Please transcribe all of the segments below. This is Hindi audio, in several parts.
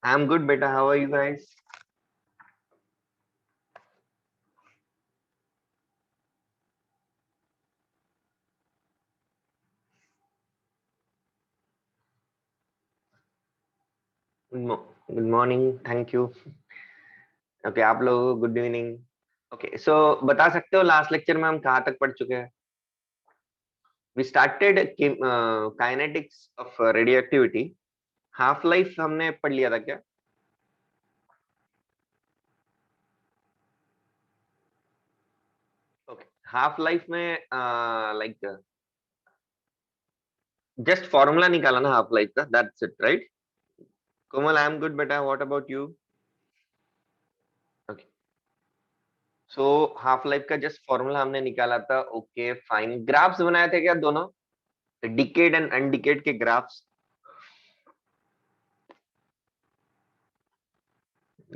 I'm good, beta. How are you guys? Good morning. Thank you. Okay, आप लोगों को गुड इवनिंग. ओके, सो बता सकते हो लास्ट लेक्चर में हम कहाँ तक पढ़ चुके हैं? We started kinetics of radioactivity. Half life हमने पढ़ लिया था क्या? ओके, हाफ लाइफ में लाइक जस्ट फॉर्मूला निकाला ना हाफ लाइफ का, that's it right? Komal, I am good बेटा. What about you? Okay, so half life का जस्ट फॉर्मूला हमने निकाला था. Okay fine. ग्राफ्स बनाए थे क्या दोनों? डिकेड एंड अनडिकेड के ग्राफ्स.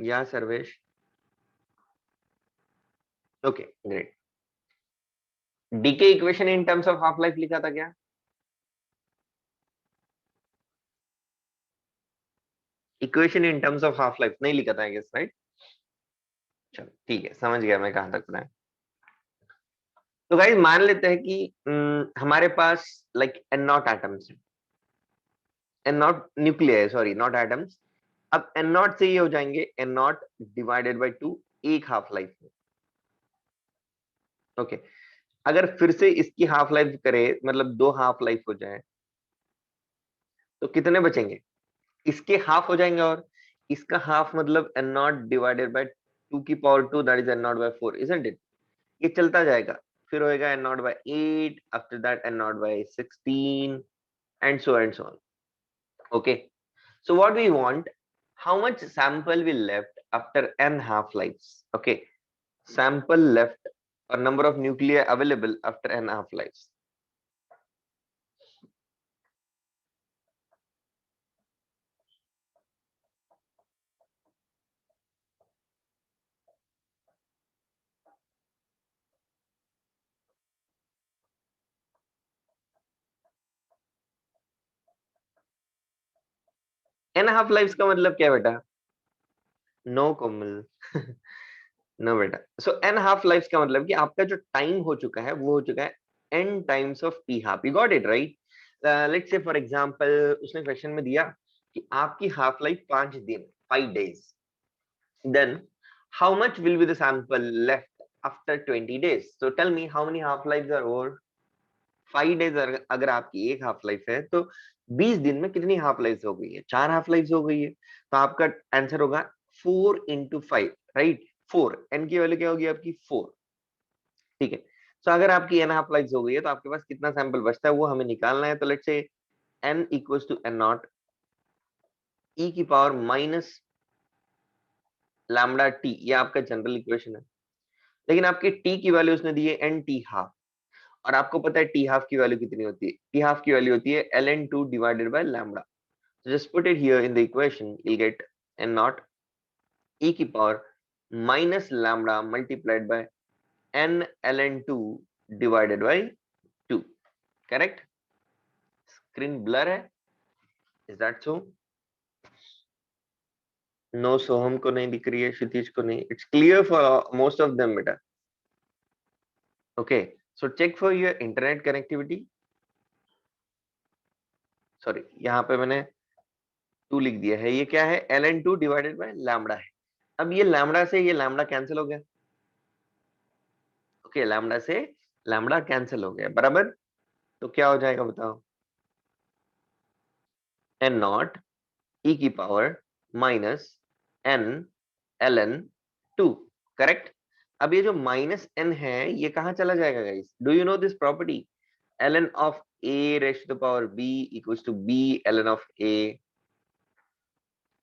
या Sarvesh? Okay great. Decay equation in terms of half life लिखा था क्या? Equation in terms of half life नहीं लिखा था, आई गेस राइट. चलो ठीक है, समझ गया मैं कहां तक पढ़ा है. तो गाइस मान लेते हैं कि हमारे पास like N nought atoms, N nought nuclear, sorry nought atoms. अब एन नॉट से ये हो जाएंगे N not divided by two, एक हाफ लाइफ में. ओके, अगर फिर से इसकी हाफ लाइफ करे, मतलब दो हाफ लाइफ हो जाए, तो कितने बचेंगे? इसके हाफ हो जाएंगे और इसका हाफ, मतलब N not divided by two की power two, that is N nought by four, isn't it? ये चलता जाएगा. फिर होएगा N nought by eight, after that N nought by 16 and so on. Okay, so what we want, how much sample we left after n half lives? Okay, sample left or number of nuclei available after n half lives. n half lives का मतलब क्या है बेटा? नो कोमल. नो बेटा. सो एन हाफ लाइफ का मतलब कि आपका जो टाइम हो चुका है वो हो चुका है N times of T half. You got it right? Let's say for example उसने क्वेश्चन में दिया कि आपकी हाफ लाइफ 5 दिन, 5 days. Then how much will be the sample left after 20 days? So tell me how many half lives are over 5 days. अगर आपकी एक हाफ लाइफ है तो 20 दिन में कितनी हाफ लाइफ हो गई है? 4 हाफ लाइफ हो गई है. तो आपका आंसर होगा 4 into 5, राइट? 4, एन की वैल्यू क्या होगी आपकी? 4. ठीक है. तो अगर आपकी एन हाफ लाइफ हो गई है तो आपके पास कितना सैंपल बचता है वो हमें निकालना है. तो let's say N equals to N not ई की पावर माइनस लैम्डा टी. ये आपका जनरल इक्वेशन है. लेकिन आपके टी की वैल्यू उसने दी है एन टी हाफ. और आपको पता है टी हाफ की वैल्यू कितनी होती है? टी हाफ की वैल्यू होती है L N two divided by lambda. So just put it here in the equation. You'll get n naught e की power minus lambda multiplied by n ln 2 divided by 2. Correct? Screen blur है? Is that so? No, सोहम को नहीं दिख रही है, क्षितिज को नहीं. It's clear for most of them, बेटा. Okay. So check for your internet connectivity. Sorry, यहाँ पे मैंने 2 लिख दिया है. ये क्या है? ln 2 divided by lambda है. अब ये लैम्बडा से ये लैम्बडा कैंसिल हो गया. ओके, लैम्बडा से लैम्बडा कैंसिल हो गया, बराबर. तो क्या हो जाएगा बताओ? एन नॉट ई की power minus N L N two. Correct. अब ये जो माइनस एन है ये कहाँ चला जाएगा guys? Do you know this property? L N of A raised to power B equals to B L N of A.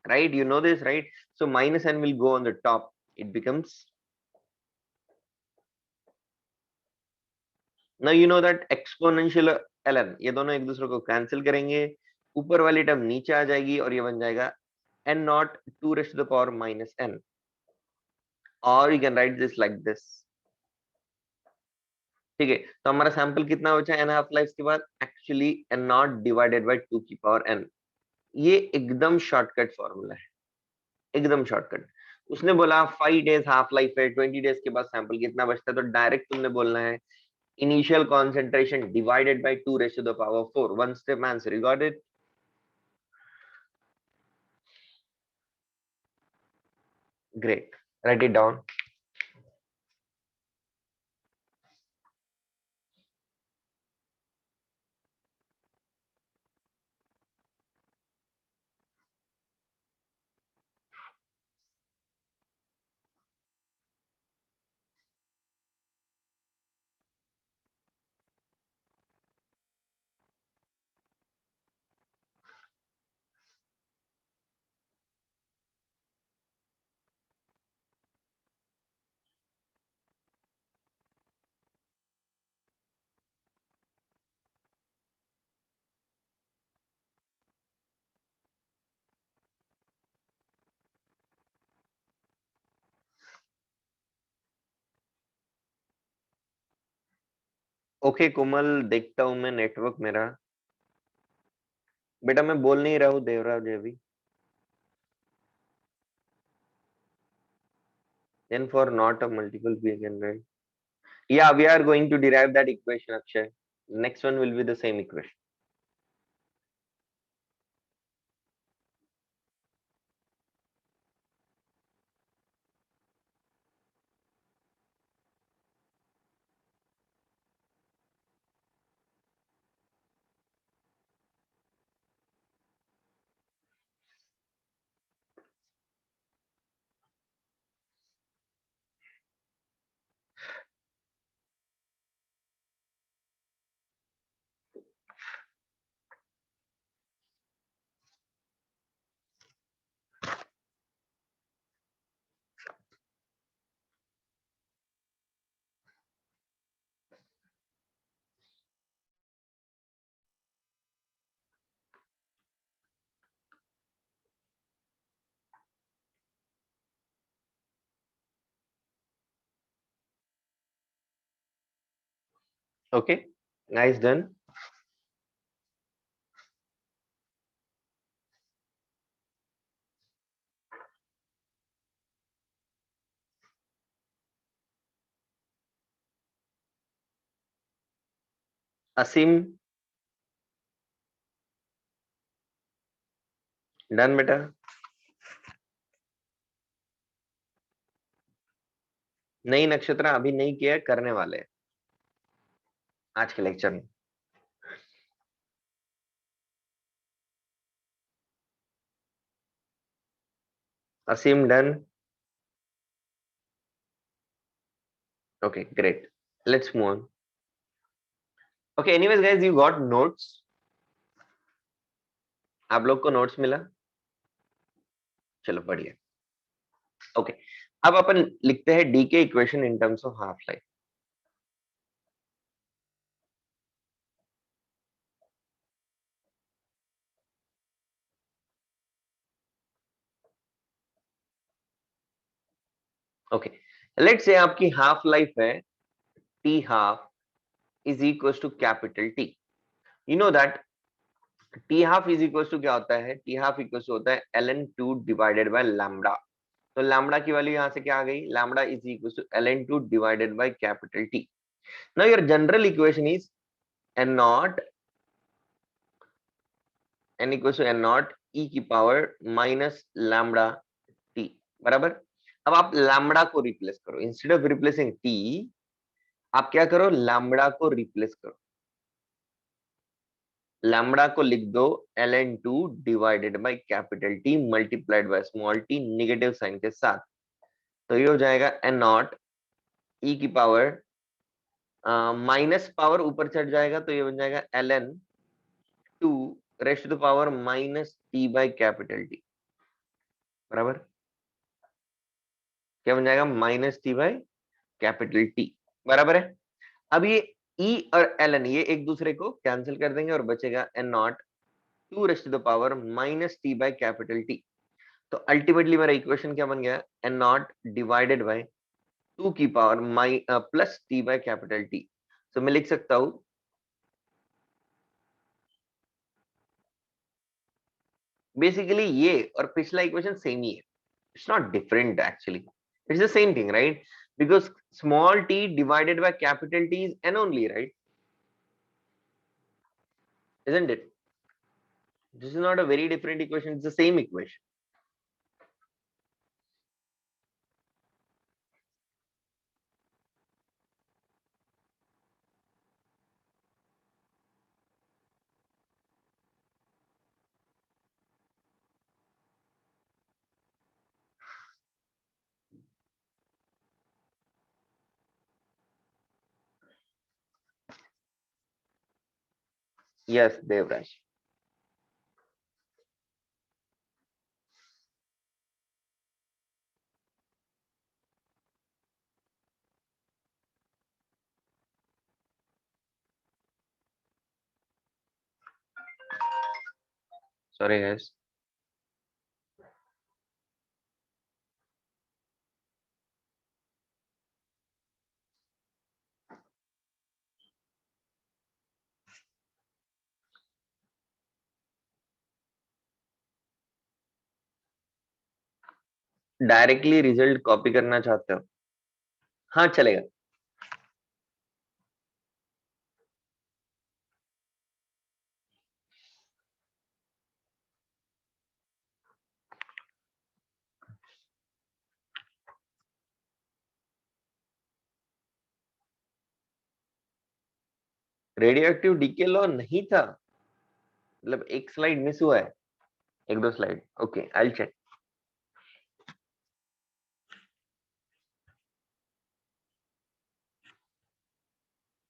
Right? You know this right? So minus N will go on the top. It becomes, now you know that exponential L N, ये दोनों एक दूसरे को कैंसिल करेंगे. ऊपर वाली टर्म नीचे आ जाएगी और ये बन जाएगा n naught 2 raised to the power minus n, or you can write this like this. ठीक है. तो हमारा सैंपल कितना बचा एन हाफ लाइफ के बाद? Actually n not divided by 2 की पावर n. ये एकदम शॉर्टकट फॉर्मूला है. एकदम शॉर्टकट। उसने बोला 5 डेज हाफ लाइफ है, 20 डेज के बाद सैंपल कितना बचता है, तो डायरेक्ट तुमने बोलना है initial concentration divided by 2 raised to the power 4, one step answer, you got it. Great, write it down. Okay Komal, देखता हूं मैं नेटवर्क मेरा। बेटा मैं बोल नहीं रहा हूँ देवराज अभी। Then for not a multiple p again, right? Yeah, we are going to derive that equation, Akshay. Next one will be the same equation. Okay, nice done. Asim, done बेटा। नहीं नक्षत्र अभी नहीं किया है, करने वाले हैं आज के लेक्चर में। Asim done. Okay, great. Let's move on. Okay, anyways guys, you got notes? आप लोग को नोट्स मिला? चलो बढ़िया। ओके, अब अपन लिखते हैं decay equation in terms of half life. Okay, let's say आपकी हाफ लाइफ है T half is equal to capital T. You know that T half is equal to क्या होता है, टी हाफ इक्वल टू होता है ln2 डिवाइडेड बाय लैम्डा। तो लैम्डा की वैल्यू यहां से क्या आ गई, lambda is equal to ln2 divided by capital T. Now your general equation is n naught n equal to n naught e की पावर माइनस लैम्डा टी, बराबर। अब आप लैम्डा को रिप्लेस करो, इंस्टेड ऑफ रिप्लेसिंग टी आप क्या करो, लैम्डा को रिप्लेस करो। लैम्बडा को लिख दो ln2 divided by capital T multiplied by small T negative sign के साथ। तो ये हो जाएगा n नॉट e की पावर माइनस पावर ऊपर चढ़ जाएगा, तो ये बन जाएगा ln2 raised to the power minus T by capital T, बराबर। क्या बन जाएगा, minus T by capital T, बराबर है। अब ये e और ln ये एक दूसरे को कैंसिल कर देंगे और बचेगा n nought 2 raised to the power minus T by capital T. तो अल्टीमेटली मेरा इक्वेशन क्या बन गया, एन नॉट डिवाइडेड बाय 2 की पावर माइ plus t by capital T. तो मैं लिख सकता हूं बेसिकली ये और पिछला इक्वेशन सेम ही है। It's not different actually. It's the same thing, right? Because small t divided by capital T is n only, right? Isn't it? This is not a very different equation. It's the same equation. Yes, Devraj. Sorry, guys. Directly result copy करना चाहते हो? हाँ, चलेगा। रेडियो एक्टिव डीके लॉ नहीं था, मतलब एक स्लाइड मिस हुआ है, एक दो slide. Okay, I check.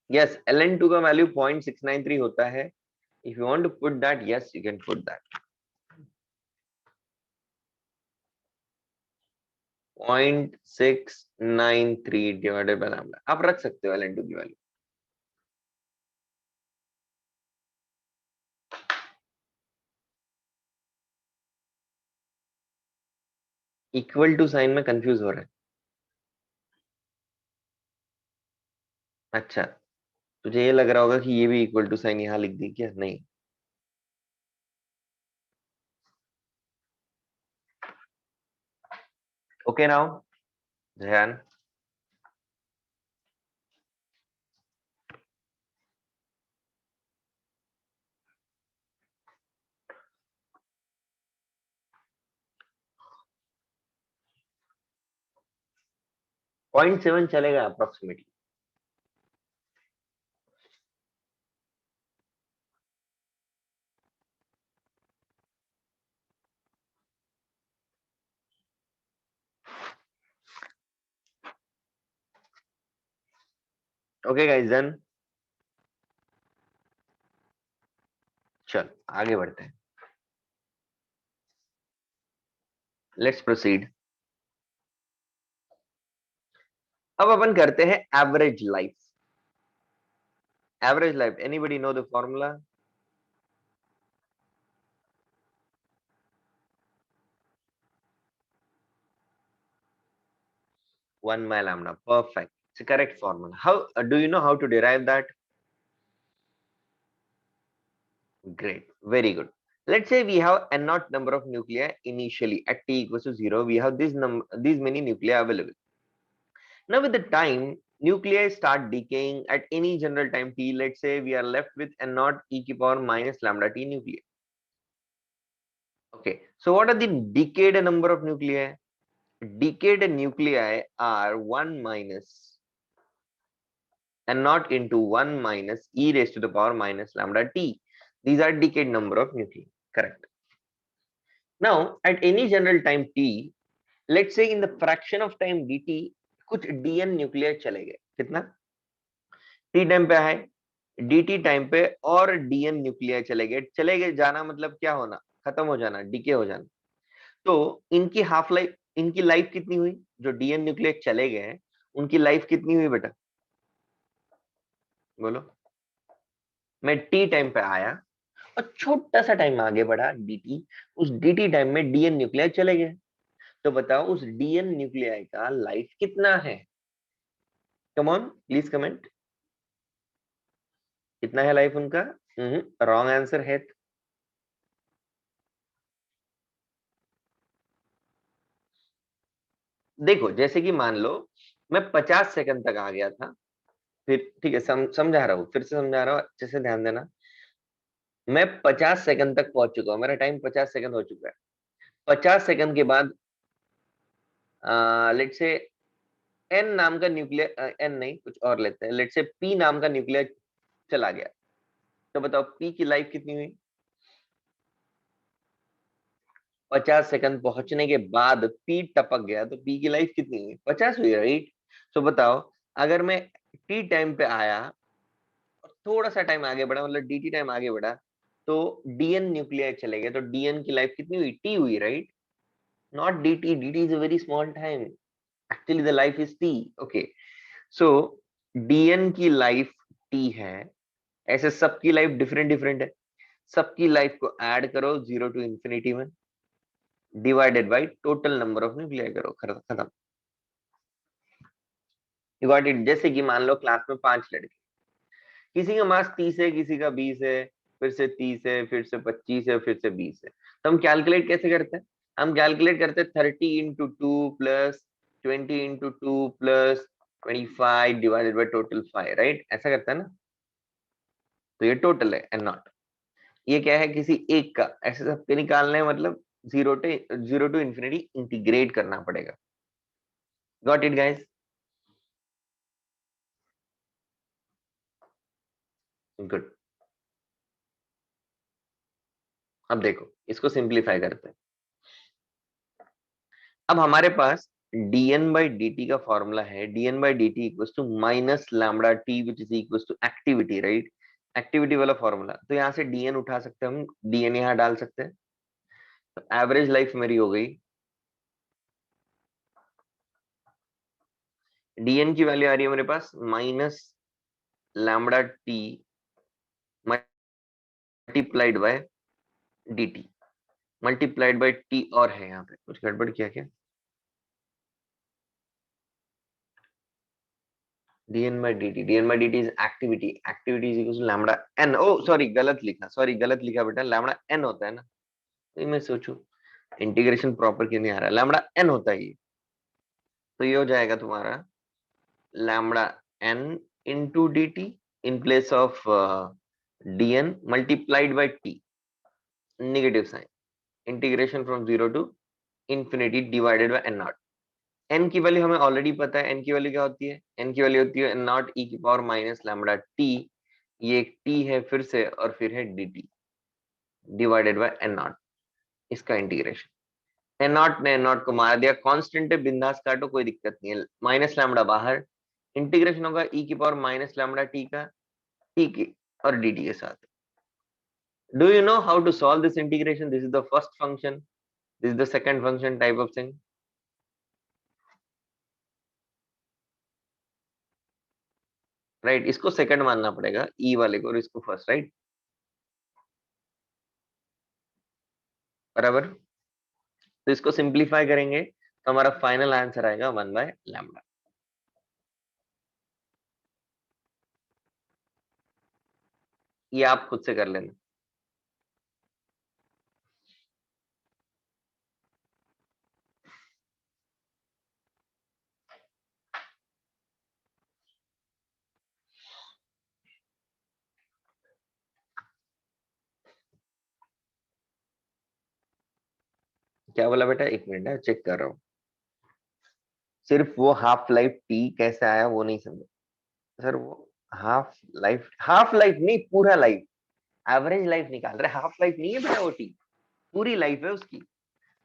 Yes, ln2 का वैल्यू 0.693 होता है। If you want to put that, yes you can put that 0.693 divided by lambda, आप रख सकते हो ln2 की वैल्यू। इक्वल टू साइन में कंफ्यूज हो रहा है। अच्छा, तुझे ये लग रहा होगा कि ये भी इक्वल टू साइन यहाँ लिख दी क्या? नहीं। ओके नाउ, ध्यान। पॉइंट सेवन चलेगा अप्रोक्सीमेटली। Okay guys, done. चल आगे बढ़ते हैं। Let's proceed. अब अपन करते हैं average life. Average life, anybody know the formula? 1 by lambda, perfect. It's a correct formula. How do you know how to derive that? Great, very good. Let's say we have n naught number of nuclei initially at t equals to 0. We have these many nuclei available. Now with the time, nuclei start decaying at any general time t. Let's say we are left with n naught e to the power minus lambda t nuclei. Okay, so what are the decayed number of nuclei? Decayed nuclei are 1 minus n naught into 1 minus e raised to the power minus lambda t. These are decayed number of nuclei. Correct. Now, at any general time t, let's say in the fraction of time dt, कुछ dn nuclei चले गए। कितना? t टाइम पे है, dt टाइम पे और dn न्यूक्लियर चले गए जाना मतलब क्या होना? खत्म हो जाना, डीके हो जाना। तो इनकी हाफ लाइफ, इनकी लाइफ कितनी हुई? जो डीएन न्यूक्लियर चले गए हैं उनकी लाइफ कितनी हुई बेटा? बोलो। मैं टी टाइम पे आया और छोटा सा टाइम आगे बढ़ा dt, उस dt टाइम में डीएन न्यूक्लियर चले गए। तो बताओ उस डीएन न्यूक्लियर का लाइफ कितना है? Come on, please comment. कितना है लाइफ उनका? रॉन्ग आंसर है। देखो जैसे कि मान लो मैं 50 सेकंड तक आ गया था, फिर ठीक है, समझा रहा हूँ, फिर से समझा रहा हूँ, अच्छे से ध्यान देना। मैं 50 सेकंड तक पहुंच चुका हूँ, मेरा टाइम 50 सेकंड हो चुका है। 50 सेकंड के बाद लेट से एन नाम का न्यूक्लियर, एन नहीं कुछ और लेते हैं, लेट से पी नाम का न्यूक्लियर चला गया। तो बताओ पी की लाइफ कितनी हुई? 50 सेकंड पहुंचने के बाद पी टपक गया, तो पी की लाइफ कितनी हुई? 50 हुई, राइट? तो बताओ, अगर मैं टी टाइम पे आया और थोड़ा सा टाइम आगे बढ़ा, मतलब डी टी टाइम आगे बढ़ा, तो डीएन न्यूक्लियर चले गए, तो डीएन की लाइफ कितनी हुई? टी हुई, right? Not dt, dt is a very small time, actually the life is t, okay? So dn की लाइफ t है। ऐसे सबकी लाइफ डिफरेंट डिफरेंट है, सबकी लाइफ को ऐड करो 0 to infinity में, divided by total number of nuclear करो, खत्म। You got it? जैसे कि मान लो क्लास में 5 लड़के, किसी का मास 30 है, किसी का 20 है, फिर से 30 है, फिर से 25 है, फिर से 20 है। तो हम कैलकुलेट कैसे करते हैं? हम कैलकुलेट करते हैं 30 into 2 plus 20 into 2 plus 25 divided by total 5, right? ऐसा करता है ना? तो ये टोटल है एंड नॉट, ये क्या है? किसी एक का, ऐसे सबके निकालने हैं, मतलब जीरो टू इंफिनिटी इंटीग्रेट करना पड़ेगा। Got it guys? गुड। अब देखो, इसको सिंप्लीफाई करते हैं। अब हमारे पास dn बाई dt का फॉर्मूला है, dn by dt equals to minus lambda t which is equals to activity, right? Activity वाला फॉर्मूला, तो यहाँ से dn उठा सकते हैं हम, dn यहाँ डाल सकते हैं। तो एवरेज लाइफ मेरी हो गई, dn की वैल्यू आ रही है मेरे पास minus lambda t multiplied by dt, multiplied by t, और है यहाँ पे कुछ गड़बड़ किया क्या? dn by dt is activity, activity is equals to lambda n, oh sorry गलत लिखा, सॉरी गलत लिखा बेटा, लैम्बडा n होता है ना। तो मैं सोचू इंटीग्रेशन प्रॉपर क्यों नहीं आ रहा, लैम्बडा n होता है ये। तो ये हो जाएगा तुम्हारा lambda n into D T in place of dn multiplied by t, negative sign, integration from 0 to infinity divided by n naught. n की वैल्यू हमें ऑलरेडी पता है, n की वैल्यू क्या होती है? n की वैल्यू होती है n नॉट e की पावर माइनस लैम्बडा t, ये एक t है फिर से, और फिर है dt divided by n not, इसका इंटीग्रेशन। एन नॉट ने एन नॉट को मार दिया, कांस्टेंट है, बिंदास काटो, कोई दिक्कत नहीं है। माइनस लैम्बडा बाहर, इंटीग्रेशन होगा e की पावर माइनस लैम्बडा t का, t की और dt के साथ। Do you know how to solve this integration? This is the first function, this is the second function type of thing. Right, इसको सेकंड मानना पड़ेगा e वाले को, और इसको फर्स्ट, राइट? बराबर। तो इसको सिंप्लीफाई करेंगे तो हमारा फाइनल आंसर आएगा 1/λ। ये आप खुद से कर लेना। क्या बोला बेटा? एक मिनट, चेक कर रहा हूँ। सिर्फ वो हाफ लाइफ टी कैसे आया वो नहीं समझे सर। वो हाफ लाइफ नहीं, पूरा लाइफ, एवरेज लाइफ निकाल रहे, हाफ लाइफ नहीं है बेटा वो टी, पूरी लाइफ है उसकी।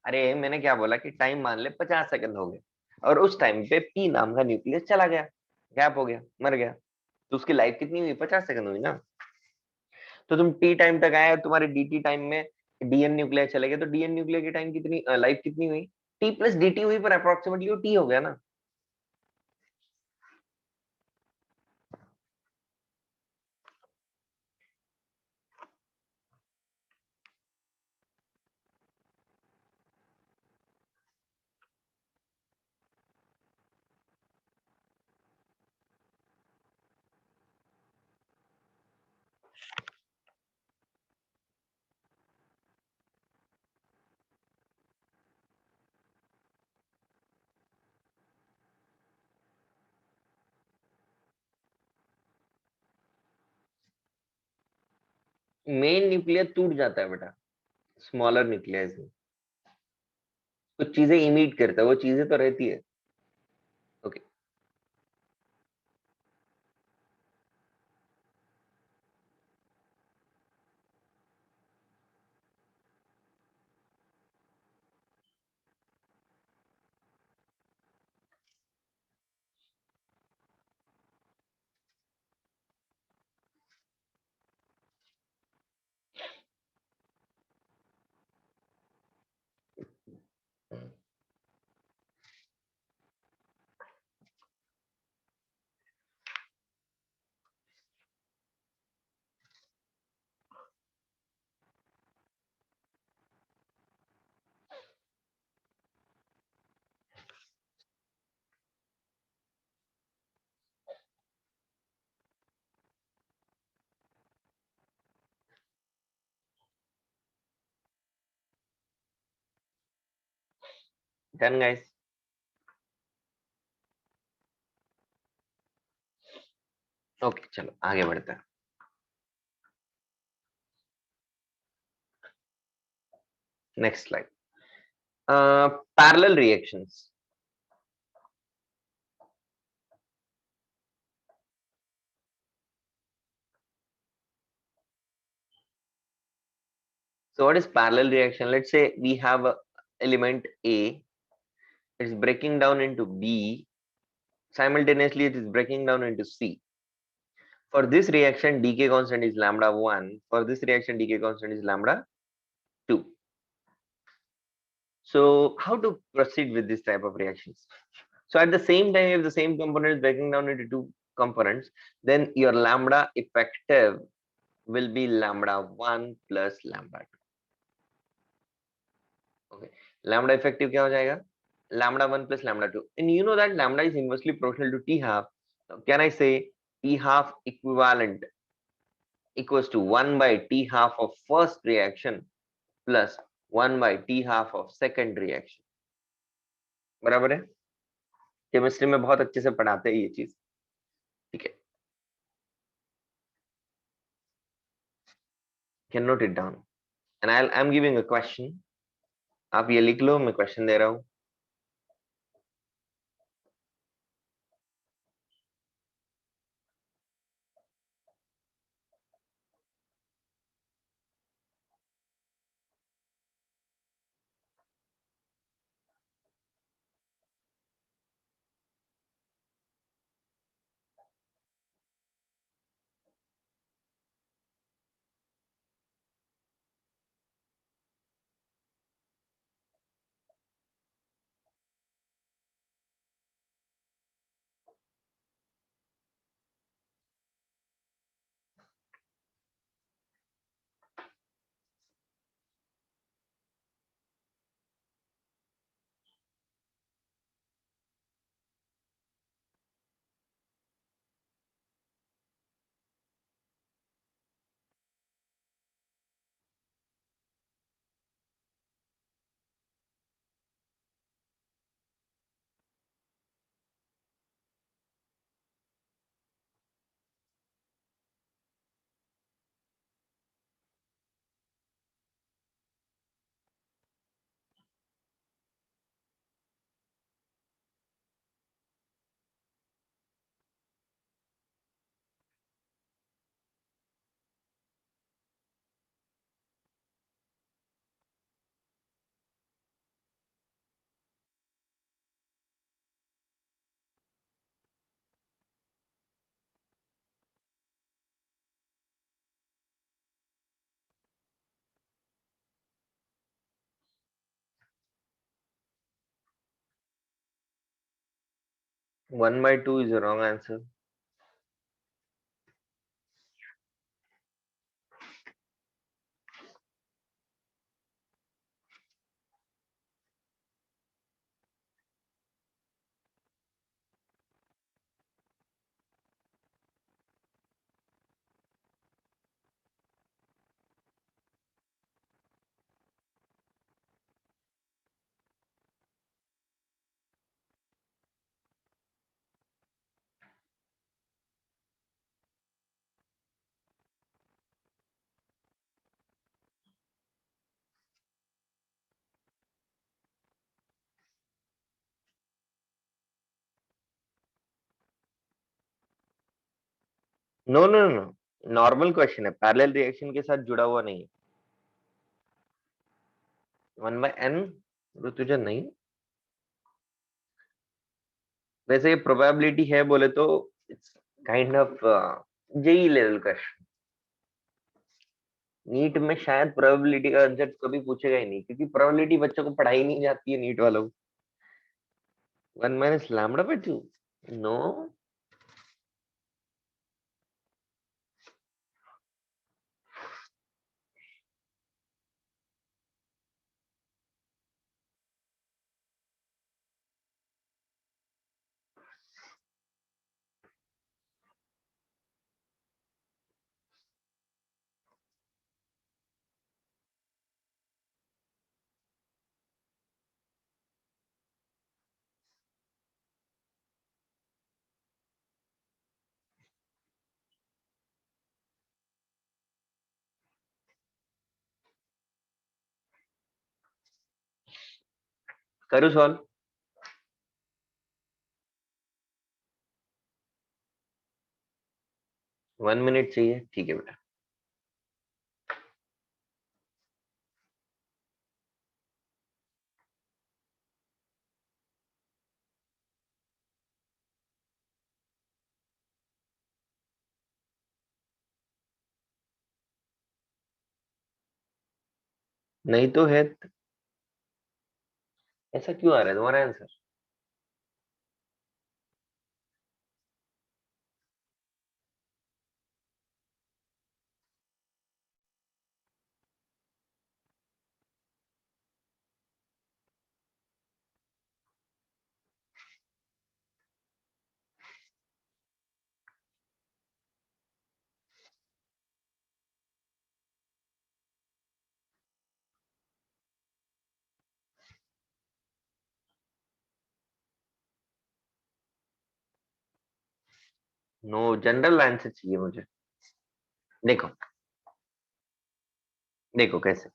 अरे मैंने क्या बोला कि टाइम मान ले 50 सेकंड हो गए, और उस टाइम पे पी नाम का न्यूक्लियस चला गया, गैप हो गया, मर गया, तो उसकी लाइफ कितनी हुई? 50 सेकंड हुई ना। तो तुम टी टाइम तक आए, तुम्हारे डी टी टाइम में डीएन न्यूक्लियर चले गए, तो डीएन न्यूक्लियर की टाइम कितनी, लाइफ कितनी हुई? टी प्लस डी टी हुई, पर अप्रोक्सीमेटली वो टी हो गया ना। मेन न्यूक्लियस टूट जाता है बेटा, स्मॉलर न्यूक्लियस में कुछ चीजें इमिट करता है, वो चीजें तो रहती है। Okay, done guys. ओके चलो आगे बढ़ते हैं। Next slide. Parallel reactions. So what is parallel reaction? Let's say we have a element A, it's breaking down into B, simultaneously it is breaking down into C. For this reaction, decay constant is lambda 1. For this reaction, decay constant is lambda 2. So how to proceed with this type of reactions? So at the same time, if the same component is breaking down into two components, then your lambda effective will be lambda 1 plus lambda 2. Okay. Lambda effective क्या हो जाएगा? Lambda 1 plus lambda 2. And you know that lambda is inversely proportional to T half. Now, can I say T half equivalent equals to 1 by T half of first reaction plus 1 by T half of second reaction? बराबर है? केमिस्ट्री में बहुत अच्छे से पढ़ाते हैं ये चीज, ठीक है? Can note it down and I am giving a question, आप ये लिख लो, मैं क्वेश्चन दे रहा हूँ। 1 by 2 is the wrong answer. No no no, normal question है, पैरेलल रिएक्शन के साथ जुड़ा हुआ नहीं है। 1/n, तुझे नहीं, वैसे ये प्रोबेबिलिटी है बोले तो it's kind of JEE level question. NEET में शायद प्रोबेबिलिटी का आंसर कभी पूछेगा ही नहीं, क्योंकि प्रोबेबिलिटी बच्चों को पढ़ाई नहीं जाती है नीट वालों को। 1 - λ/2, नो। करो सॉल्व। 1 मिनट चाहिए, ठीक है बेटा। नहीं तो है, ऐसा क्यों आ रहा है तुम्हारा आंसर? नो, जनरल आंसर चाहिए मुझे। देखो, देखो कैसे,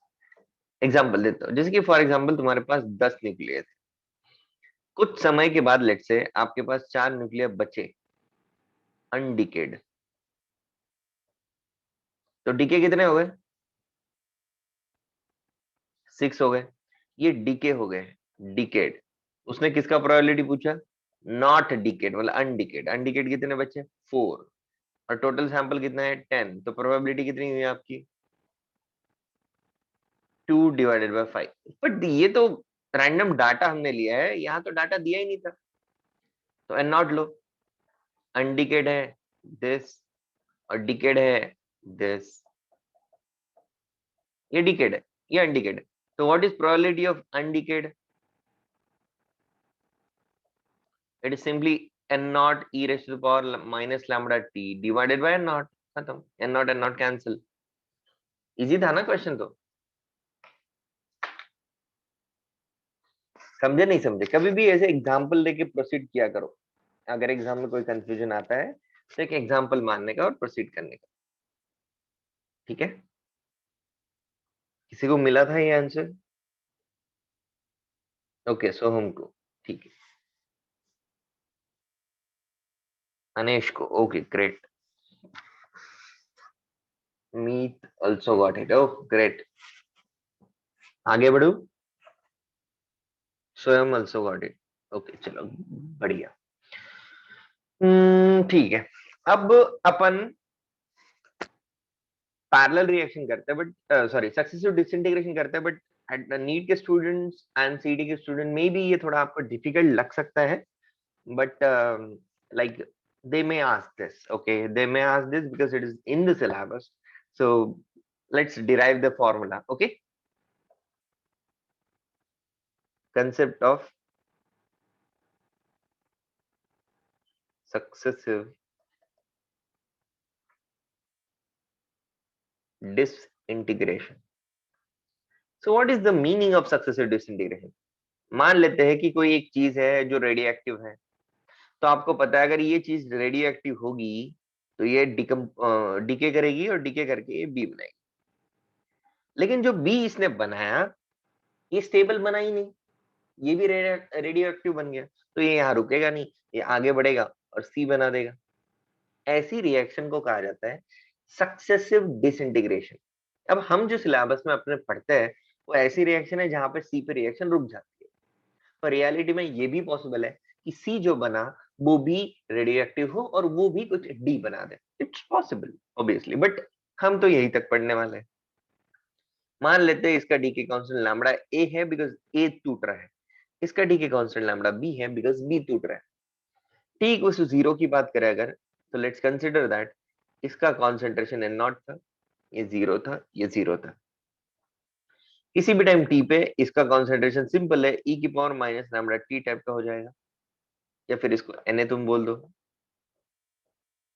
एग्जांपल देता हूँ। जैसे कि फॉर एग्जांपल तुम्हारे पास 10 न्यूक्लियस, कुछ समय के बाद लेट से आपके पास 4 न्यूक्लियर बचे अनडिकेड। तो डीके कितने हो गए? 6 हो गए। ये डीके हो गए, डिकेड। उसने किसका प्रोबेबिलिटी पूछा? नॉट डिकेड मतलब अनडिकेड। अनडिकेड कितने बचे? 4। और टोटल सैंपल कितना है? 10। तो प्रोबेबिलिटी कितनी हुई आपकी? 2/5। बट ये तो रैंडम डाटा हमने लिया है, यहाँ तो डाटा दिया ही नहीं था। तो एन नॉट लो, अनडिकेड है दिस, और डिकेड है दिस। ये डिकेड है, ये अनडिकेड है। तो what is probability of undecayed? It is simply N not e raised to the power minus lambda T divided by N nought. खत्म, एन नॉट कैंसिल। इजी था ना क्वेश्चन तो? समझे नहीं समझे? कभी भी ऐसे एग्जांपल लेके प्रोसीड किया करो। अगर एग्जाम में कोई कंफ्यूजन आता है तो एक एग्जांपल मानने का और प्रोसीड करने का, ठीक है? किसी को मिला था ये आंसर? ओके, सोहम को, ठीक है। अनेश को, okay great. Meet also got it, oh great. आगे बढ़ू। स्वयं ऑल्सो गॉट इट, ओके चलो बढ़िया। ठीक है। अब अपन पैरेलल रिएक्शन करते हैं, बट सॉरी सक्सेसिव डिसइंटीग्रेशन करते हैं, बट नीट के स्टूडेंट्स एंड सीडी के स्टूडेंट में भी ये थोड़ा आपको डिफिकल्ट लग सकता है। But like they may ask this, okay, they may ask this because it is in the syllabus. So let's derive the formula, okay? Concept of successive disintegration. So what is the meaning of successive disintegration? मान लेते हैं कि कोई एक चीज है जो रेडियो एक्टिव है। तो आपको पता है अगर ये चीज रेडियो एक्टिव होगी तो ये डिके करेगी और डिके करके ये बी बनाएगी। लेकिन जो बी इसने बनाया ये स्टेबल बना ही नहीं, ये भी रेडियो एक्टिव बन गया। तो ये यहाँ रुकेगा नहीं, ये आगे बढ़ेगा और सी बना देगा। ऐसी रिएक्शन को कहा जाता है सक्सेसिव डिसइंटीग्रेशन। अब हम जो सिलेबस में अपने पढ़ते हैं वो ऐसी रिएक्शन है जहां पे सी पे रिएक्शन रुक जाती है, पर रियलिटी में ये भी पॉसिबल है कि सी जो बना वो भी रेडियो एक्टिव हो और वो भी कुछ डी बना दे। इट्स पॉसिबल ऑब्वियसली, बट हम तो यही तक पढ़ने वाले हैं। मान लेते हैं इसका डी के कांस्टेंट लैम्बडा ए है बिकॉज ए टूट रहा है, इसका डी के कांस्टेंट लैम्बडा बी है बिकॉज बी टूट रहा है। टी इक्वल टू जीरो की बात करें अगर, तो लेट्स कंसिडर दैट इसका कॉन्सेंट्रेशन एन नॉट था, ये जीरो था, ये जीरो था। किसी भी टाइम टी पे इसका कॉन्सेंट्रेशन सिंपल है, ई की power minus lambda T type का हो जाएगा, या फिर इसको एन तुम बोल दो,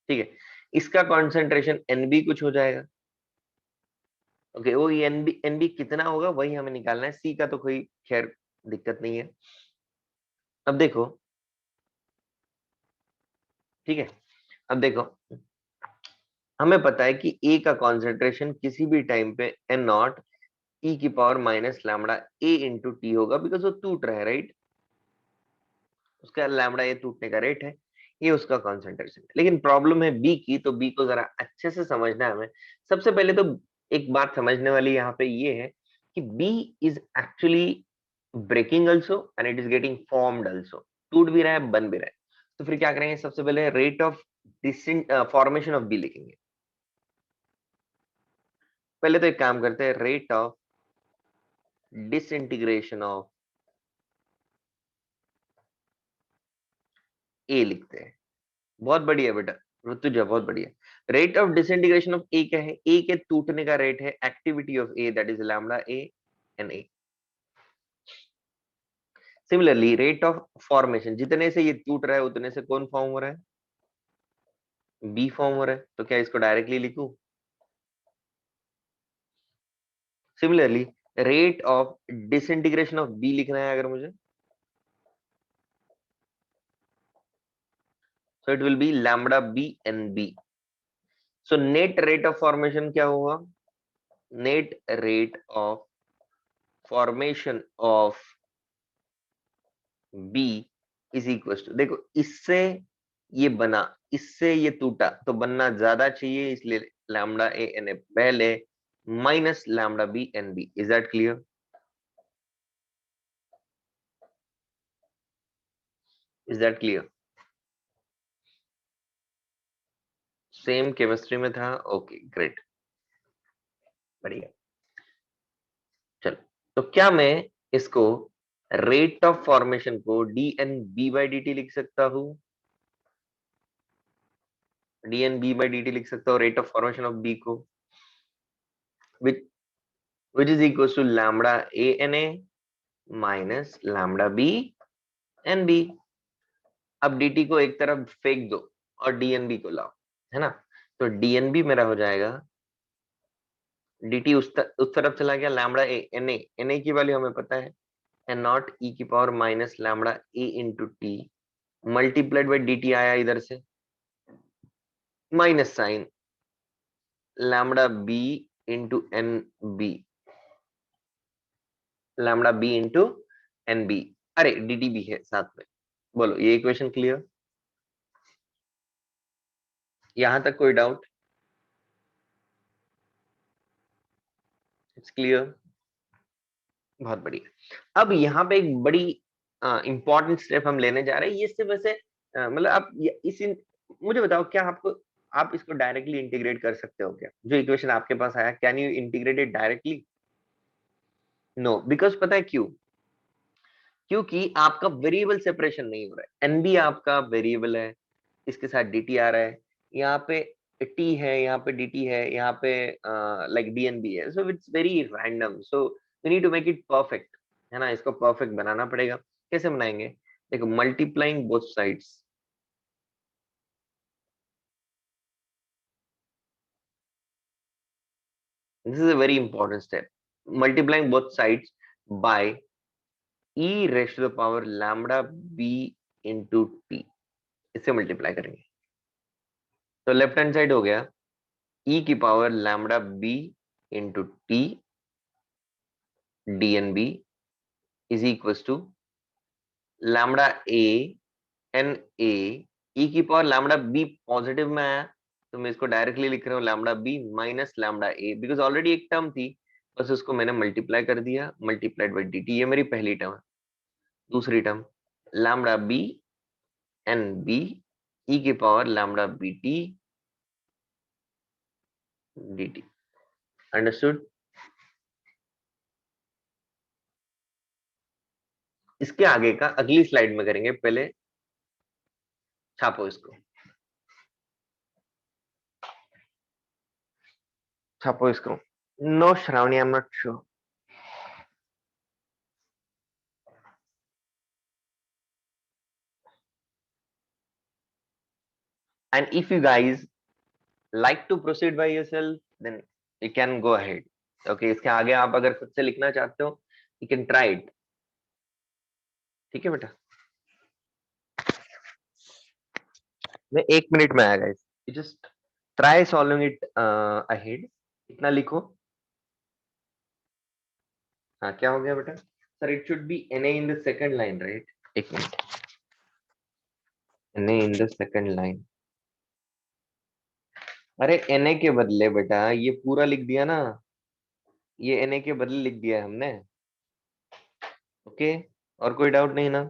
ठीक है। इसका कॉन्सेंट्रेशन एन बी कुछ हो जाएगा, ओके। वो एन बी कितना होगा वही हमें निकालना है, सी का तो कोई खैर दिक्कत नहीं है। अब देखो, ठीक है, अब देखो हमें पता है कि ए का कॉन्सेंट्रेशन किसी भी टाइम पे एन नॉट ई की power minus lambda A into T होगा बिकॉज वो टूट रहा है, राइट। उसका लैम्बडा ए टूटने का रेट है, ये उसका कॉन्सेंट्रेशन है। लेकिन प्रॉब्लम है बी की, तो बी को जरा अच्छे से समझना है हमें। सबसे पहले तो एक बात समझने वाली यहाँ पे ये है कि B is actually breaking also and it is getting formed also, टूट भी रहा है बन भी रहा है। तो फिर क्या करेंगे, सबसे पहले rate of formation of B लिखेंगे। पहले तो एक काम करते हैं, rate of disintegration of A लिखते हैं। बहुत बढ़िया बेटा ऋतुजा, बहुत बढ़िया। Rate of disintegration of A क्या है, ए के टूटने का रेट है activity of A that is lambda A N A. Similarly rate of formation, जितने से ये टूट रहा है उतने से कौन फॉर्म हो रहा है, बी फॉर्म हो रहा है। तो क्या इसको डायरेक्टली लिखूं, similarly rate of disintegration of B लिखना है अगर मुझे, so it will be lambda B N B. So net rate of formation क्या होगा, net rate of formation of B is equal to, देखो इससे ये बना, इससे ये टूटा, तो बनना ज्यादा चाहिए, इसलिए लैम्डा ए एन ए पहले minus lambda B N B. Is that clear, is that clear. Same chemistry में था, ओके ग्रेट, बढ़िया। चलो, तो क्या मैं इसको रेट ऑफ फॉर्मेशन को D N B by D T लिख सकता हूं, D N B by D T लिख सकता हूँ rate of formation of B को, which which is equal to lambda A N A minus lambda B N B. अब dt को एक तरफ फेंक दो और dnb को लाओ, है ना। तो dnb मेरा हो जाएगा, dt उस तरफ चला गया, lambda A N A, N A की वैल्यू हमें पता है एन नॉट ई की power minus lambda A into T, multiplied by dt आया इधर से, minus sign lambda B into N B, lambda B into N B. अरे dt भी है साथ में, बोलो ये इक्वेशन क्लियर, यहां तक कोई डाउट, इट्स क्लियर, बहुत बढ़िया। अब यहाँ पे एक बड़ी इंपॉर्टेंट स्टेप हम लेने जा रहे हैं, ये सिर्फ वैसे मतलब आप मुझे बताओ, क्या आपको, आप इसको डायरेक्टली इंटीग्रेट कर सकते हो क्या, जो इक्वेशन आपके पास आया, can you integrate it directly, no, because पता है क्यों, क्योंकि आपका वेरिएबल सेपरेशन नहीं हो रहा है, एनबी आपका वेरिएबल है, इसके साथ dt आ रहा है, यहाँ पे t है, यहाँ पे dt है, यहाँ पे लाइक dnb है, so it's very random, so we need to make it perfect, है ना। इसको परफेक्ट बनाना पड़ेगा, कैसे बनाएंगे, देखो multiplying both sides, this is a very important step, multiplying both sides by e raise to the power lambda b into T, इससे मल्टीप्लाई करेंगे, तो लेफ्ट हैंड साइड हो गया e की power lambda b into T dnb is equals to lambda a n a ई की पावर लैम्डा बी पॉजिटिव में आया, तो मैं इसको डायरेक्टली लिख रहा हूँ lambda B minus lambda A, because already एक टर्म थी, बस उसको मैंने मल्टीप्लाई कर दिया, मल्टीप्लाइड बाई डी टी, ये मेरी पहली टर्म है। दूसरी term lambda B N B e की power lambda B T D T. Understood? इसके आगे का अगली स्लाइड में करेंगे, पहले छापो इसको, छापो इसको। No Shravani, I am not sure. And if you guys like to proceed by yourself, then you can go ahead. Okay, इसके आगे आप अगर खुद से लिखना चाहते हो, you can try it. ठीक है बेटा, मैं 1 मिनट में आया guys. You just try solving it ahead. इतना लिखो। हाँ, क्या हो गया बेटा? Sir, it should be Na in the second line, right? 1 minute, Na in the second line. अरे Na के बदले बेटा ये पूरा लिख दिया ना, ये Na के बदले लिख दिया है हमने। ओके, और कोई डाउट नहीं ना?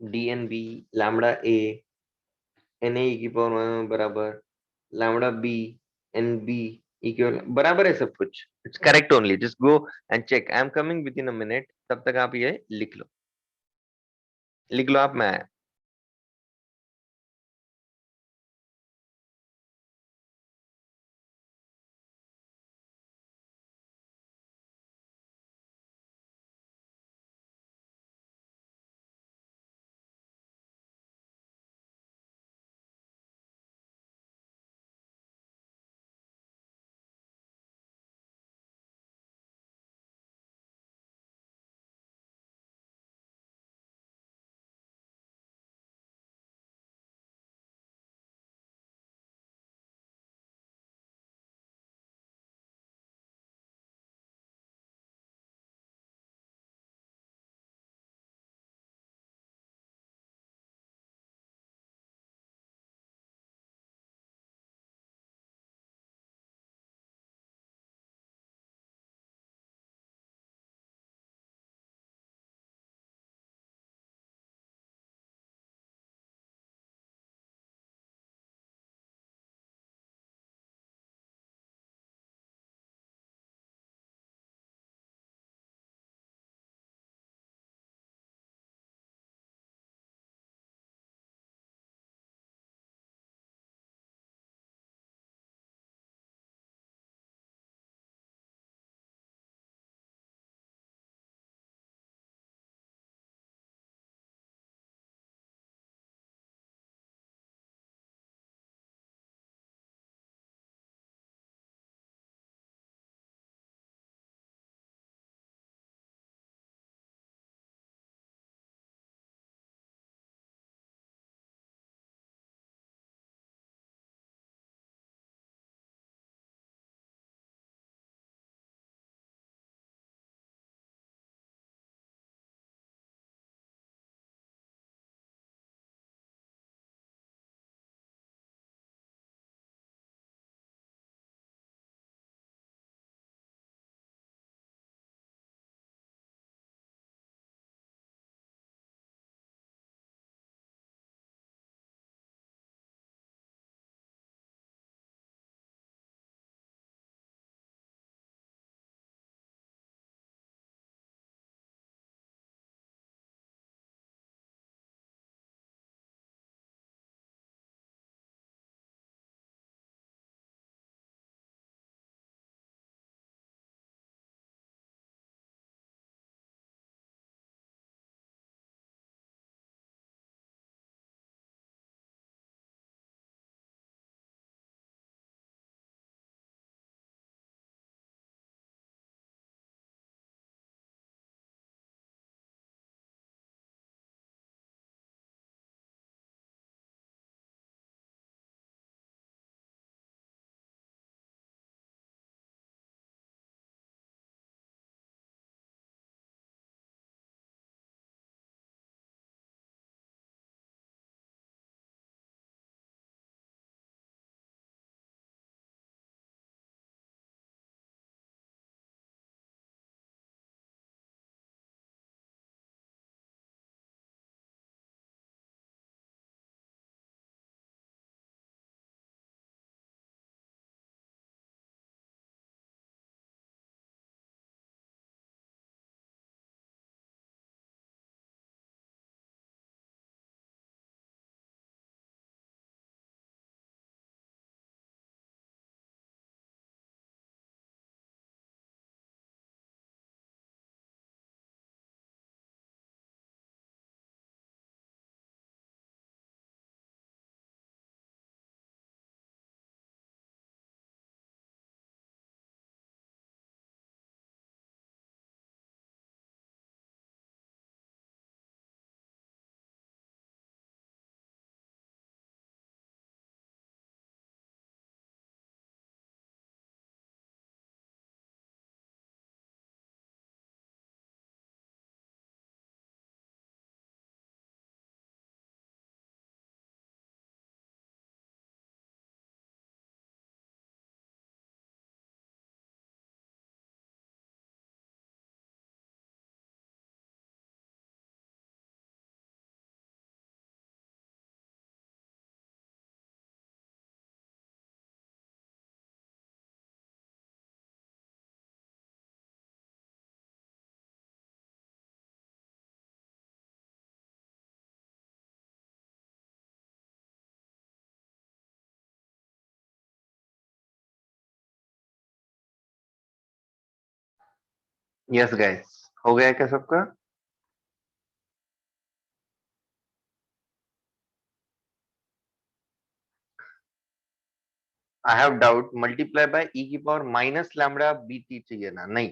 DNB लैम्डा A Na e की पावर बराबर लैम्डा B NB इक्वल बराबर है सब कुछ। It's correct only, just go and check. I am coming within a minute, तब तक आप ये लिख लो, लिख लो आप। मैं यस गाइस, हो गया क्या सबका? I have doubt, multiply by e की power minus lambda B T चाहिए ना? नहीं,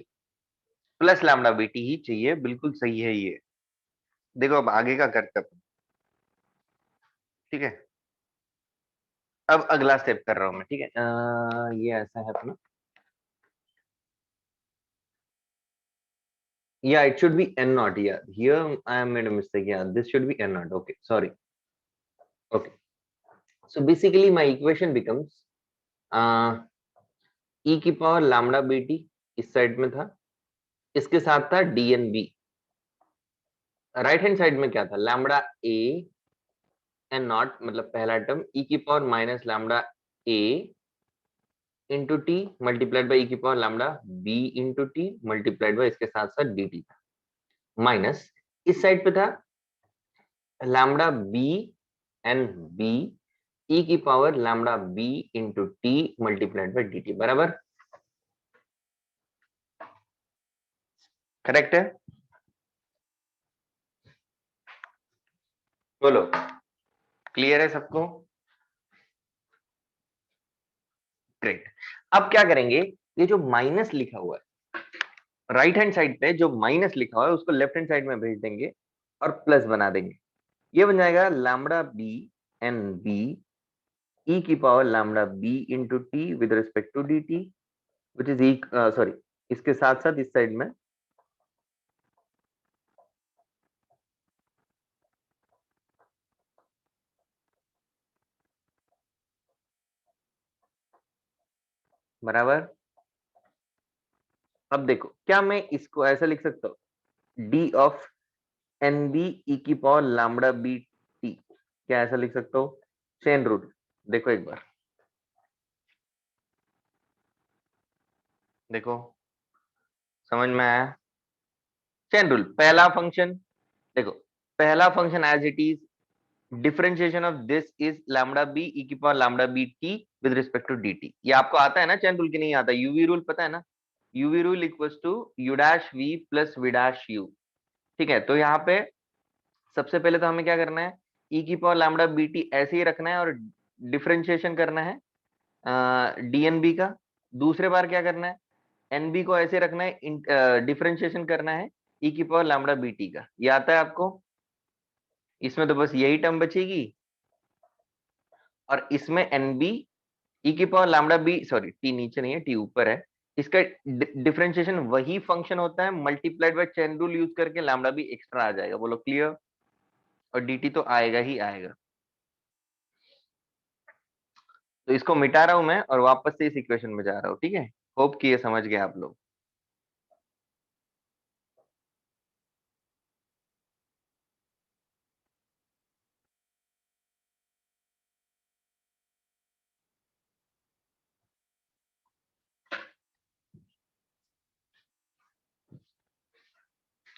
प्लस लैम्बडा बी टी ही चाहिए, बिल्कुल सही है ये। देखो अब आगे का करते हैं, ठीक है? अब अगला स्टेप कर रहा हूं मैं, ठीक है? ये ऐसा है अपना, yeah, it should be n naught, yeah, here I have made a mistake, yeah, this should be n naught, okay, sorry, okay, so basically my equation becomes uh, e की पावर लैम्बडा बी टी इस साइड में था, इसके साथ था dnb, राइट हैंड साइड में क्या था? लैम्बडा ए एन नॉट, मतलब पहला टर्म ई की power minus lambda A into T multiplied by e की power lambda B into T multiplied by इसके साथ साथ डी टी था, माइनस इस साइड पे था lambda B N B e की power lambda B into T multiplied by D T, बराबर? करेक्ट है? बोलो, क्लियर है सबको? ग्रेट। अब क्या करेंगे, ये जो माइनस लिखा हुआ है राइट हैंड साइड पे, जो माइनस लिखा हुआ है उसको लेफ्ट हैंड साइड में भेज देंगे और प्लस बना देंगे। ये बन जाएगा lambda B N B e की power lambda B into T with respect to D T which is e, sorry, इसके साथ साथ इस साइड में बराबर। अब देखो, क्या मैं इसको ऐसा लिख सकता हूँ, D of N B e की पावर लैम्बडा बी टी, क्या ऐसा लिख सकता हूँ? चेन रूल, देखो एक बार, देखो समझ में आया? चेन रूल, पहला फंक्शन, देखो पहला function as it is, differentiation of this is lambda B e की power lambda B T with respect to D T. ये आपको आता है ना चैन रूल की? नहीं आता? यूवी रूल पता है ना? UV rule equals to U dash V plus V dash U, ठीक है? तो यहाँ पे सबसे पहले तो हमें क्या करना है, ई की पावर लैम्बडा बी टी ऐसे ही रखना है और डिफरेंशिएशन करना है डीएनबी का। दूसरे बार क्या करना है, एनबी को ऐसे रखना है, डिफरेंशिएशन करना है ई की पावर लैम्बडा बी टी का। ये आता है आपको? इसमें तो बस यही टर्म बचेगी, और इसमें एनबी ई की power lambda B, sorry T नीचे नहीं है, टी ऊपर है, इसका डिफरेंशिएशन वही फंक्शन होता है multiplied by chain rule use करके, लैम्बडा बी एक्स्ट्रा आ जाएगा। बोलो क्लियर? और dt तो आएगा ही आएगा। तो इसको मिटा रहा हूं मैं और वापस से इस इक्वेशन में जा रहा हूं, ठीक है? होप कि ये समझ गए आप लोग।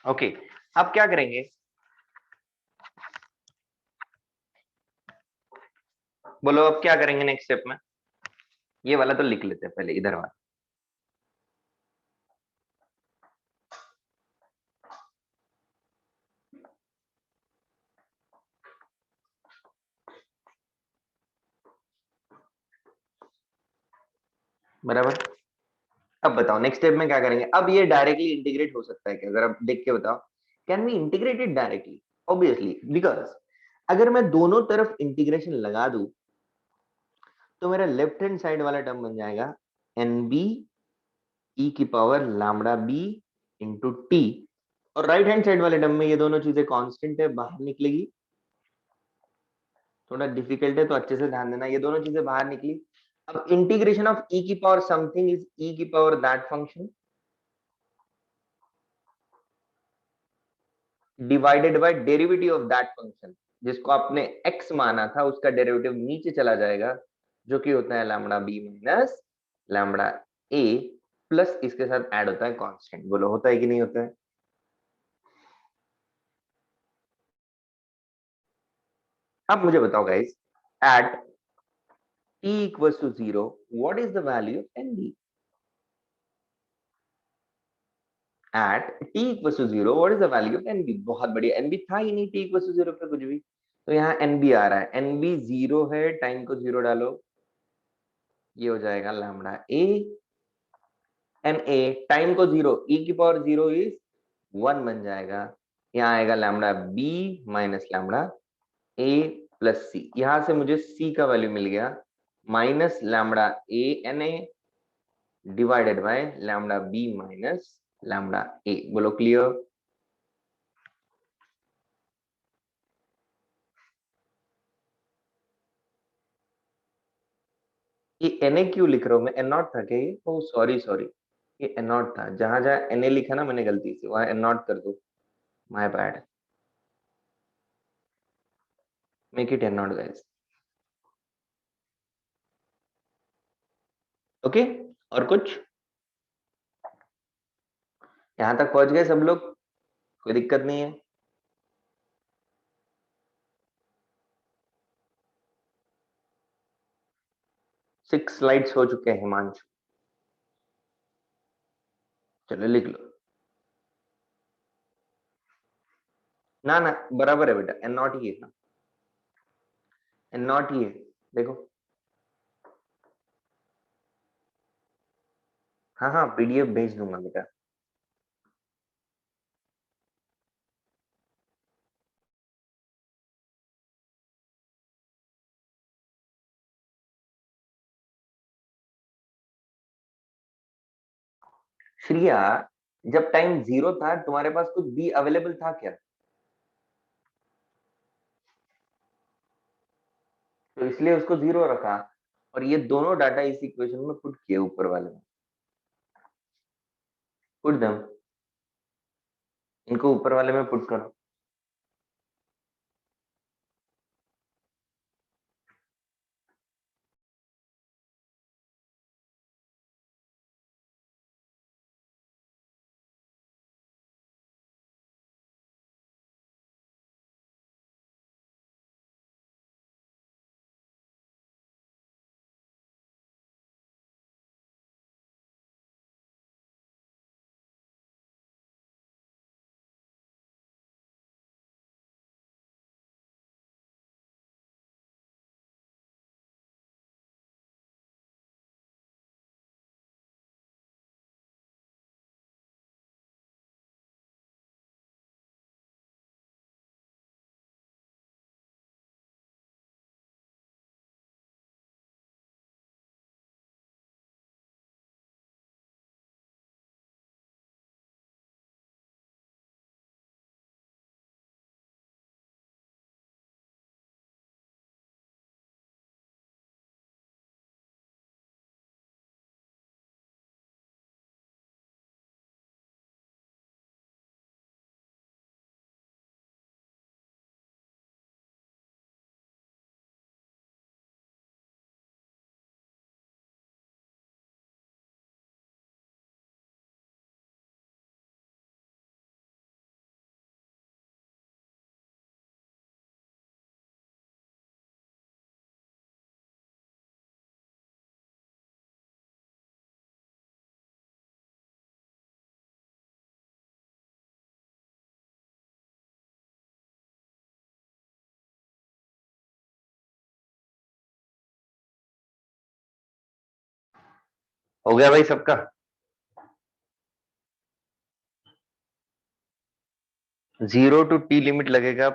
ओके, अब क्या करेंगे, बोलो अब क्या करेंगे नेक्स्ट स्टेप में? ये वाला तो लिख लेते हैं पहले, इधर वाला, बराबर। अब बताओ नेक्स्ट स्टेप में क्या करेंगे? अब ये डायरेक्टली इंटीग्रेट हो सकता है क्या? अगर आप देख के बताओ, can we integrate it directly? Obviously, because अगर मैं दोनों तरफ इंटीग्रेशन लगा दूं तो मेरा लेफ्ट हैंड साइड वाला टर्म बन जाएगा एन बी ई की power lambda B into T, और राइट हैंड साइड वाले टर्म में ये दोनों चीजें कांस्टेंट है, बाहर निकलेगी। थोड़ा डिफिकल्ट है तो अच्छे से ध्यान देना, ये दोनों चीजें बाहर निकली। अब इंटीग्रेशन ऑफ ई की पावर समथिंग इज ई की power that function divided by derivative of that function, जिसको आपने एक्स माना था उसका डेरिवेटिव नीचे चला जाएगा, जो कि होता है लैम्बडा बी माइनस लैम्बडा ए, प्लस इसके साथ ऐड होता है कांस्टेंट। बोलो होता है कि नहीं होता है? अब मुझे बताओ guys, at t equals to 0 what is the value of nb? at t equals to 0 what is the value of nb। बहुत बढ़िया, nb था ही नहीं t equals to 0 पे कुछ भी, तो यहाँ nb आ रहा है, nb 0 है, टाइम को 0 डालो, ये हो जाएगा lambda a, N A time को 0, e की पावर 0 इज 1 बन जाएगा, यहाँ आएगा lambda b minus lambda a plus C, यहां से मुझे c का वैल्यू मिल गया minus lambda a N A divided by lambda b minus lambda a। बोलो क्लियर। ये एन ए क्यों लिख रहा हूं मैं, एन नॉट था क्या ये, ओ सॉरी सॉरी, ये एन नॉट था, जहां जहां एन ए लिखा ना मैंने गलती से वहां एन नॉट कर दो, my bad, make it N naught guys. Okay, और कुछ यहां तक पहुंच गए सब लोग, कोई दिक्कत नहीं है। 6 स्लाइड्स हो चुके हैं हिमांशु, चलो लिख लो। ना ना बराबर है बेटा, एन नॉट ही है ना, एन नॉट ही है, देखो। हाँ हाँ पीडीएफ भेज दूंगा बेटा। श्रिया, जब टाइम 0 था तुम्हारे पास कुछ बी अवेलेबल था क्या, तो इसलिए उसको 0 रखा, और ये दोनों डाटा इस इक्वेशन में पुट किए ऊपर वाले में, पुट दम, इनको ऊपर वाले में पुट करो। हो गया भाई सबका, 0 टू टी लिमिट लगेगा।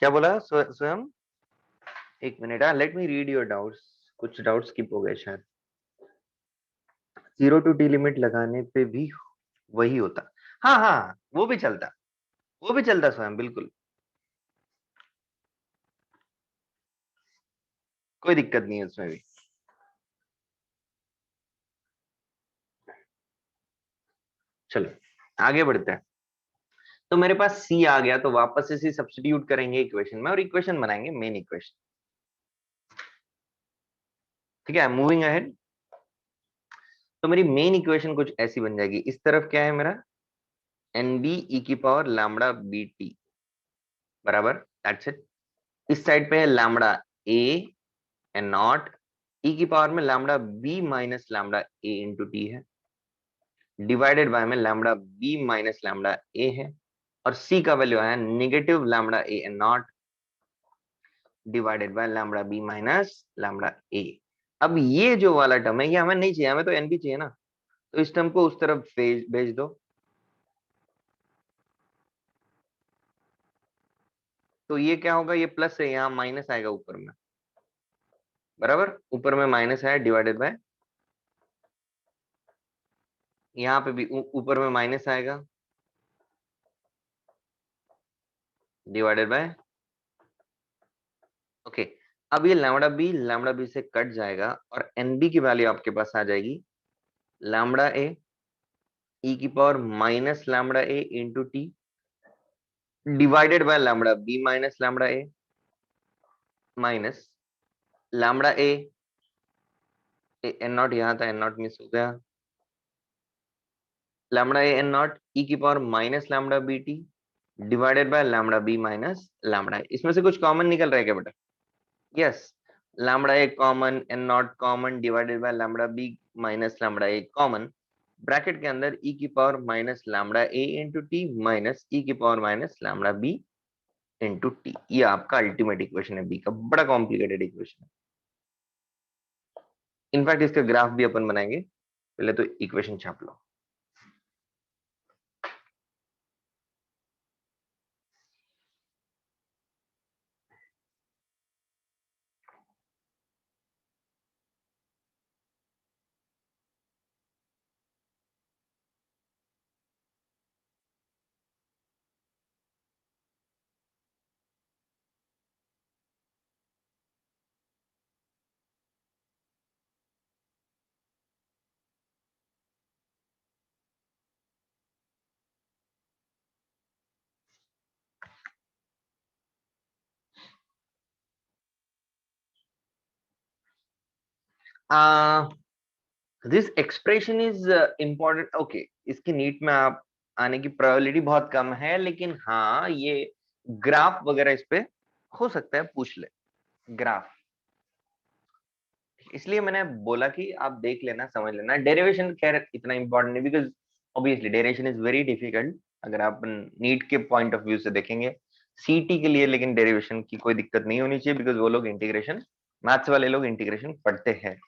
क्या बोला स्वयं, एक minute, let me read your doubts, कुछ डाउट्स स्किप हो गए शायद। 0 टू टी लिमिट लगाने पे भी वही होता, हाँ हाँ वो भी चलता, वो भी चलता स्वयं, बिल्कुल कोई दिक्कत नहीं है उसमें भी। चलो आगे बढ़ते हैं। तो मेरे पास सी आ गया, तो वापस से सी सब्स्टिट्यूट करेंगे इक्वेशन में और इक्वेशन बनाएंगे मेन इक्वेशन। ठीक है, मूविंग अहेड। तो मेरी मेन इक्वेशन कुछ ऐसी बन जाएगी, इस तरफ क्या है मेरा, एन बी ई की पावर लैम्बडा बी टी बराबर, दैट्स इट। इस साइड पे है लैम्बडा ए एन नॉट, ई की पावर में lambda B minus lambda A into T है। डिवाइडेड बाय में lambda B minus lambda A है, और सी का वैल्यू है negative lambda A N not divided by lambda B minus lambda A. अब ये जो वाला टर्म है ये हमें नहीं चाहिए, हमें तो एन बी चाहिए ना, तो इस टर्म को उस तरफ भेज भेज दो। तो ये क्या होगा, ये प्लस है, यहाँ माइनस आएगा ऊपर में, बराबर, ऊपर में माइनस है डिवाइडेड बाय, यहाँ पे भी ऊपर में माइनस आएगा डिवाइडेड बाय, ओके। अब ये लैम्बडा बी से कट जाएगा और एनबी की वैल्यू आपके पास आ जाएगी लैम्बडा ए ई की power minus lambda A into T divided by lambda B minus lambda A minus lambda A N naught, यहाँ था एन नॉट मिस हो गया, लैम्बडा ए एन नॉट ई की power minus lambda B T divided by lambda B minus lambda. इसमें से कुछ कॉमन निकल रहा है क्या बेटा? Yes, lambda A common, N naught common, divided by lambda B minus lambda A common, bracket के अंदर ई की power minus lambda A into T minus e की power minus lambda B into T. ये आपका अल्टीमेट इक्वेशन है, बी का बड़ा कॉम्प्लिकेटेड इक्वेशन है। इनफैक्ट इसका ग्राफ भी अपन बनाएंगे, पहले तो इक्वेशन छाप लो। This expression is important, okay. इसकी नीट में आप आने की प्रोबेबिलिटी बहुत कम है, लेकिन हाँ ये ग्राफ वगैरह इस पे हो सकता है पूछ ले, ग्राफ। इसलिए मैंने बोला कि आप देख लेना, समझ लेना। डेरिवेशन खैर इतना इंपॉर्टेंट नहीं, because obviously derivation is very difficult अगर आप नीट के पॉइंट ऑफ व्यू से देखेंगे। सीटी के लिए लेकिन डेरिवेशन की कोई दिक्कत नहीं होनी चाहिए, बिकॉज वो लोग इंटीग्रेशन, मैथ्स वाले लोग इंटीग्रेशन पढ़ते हैं।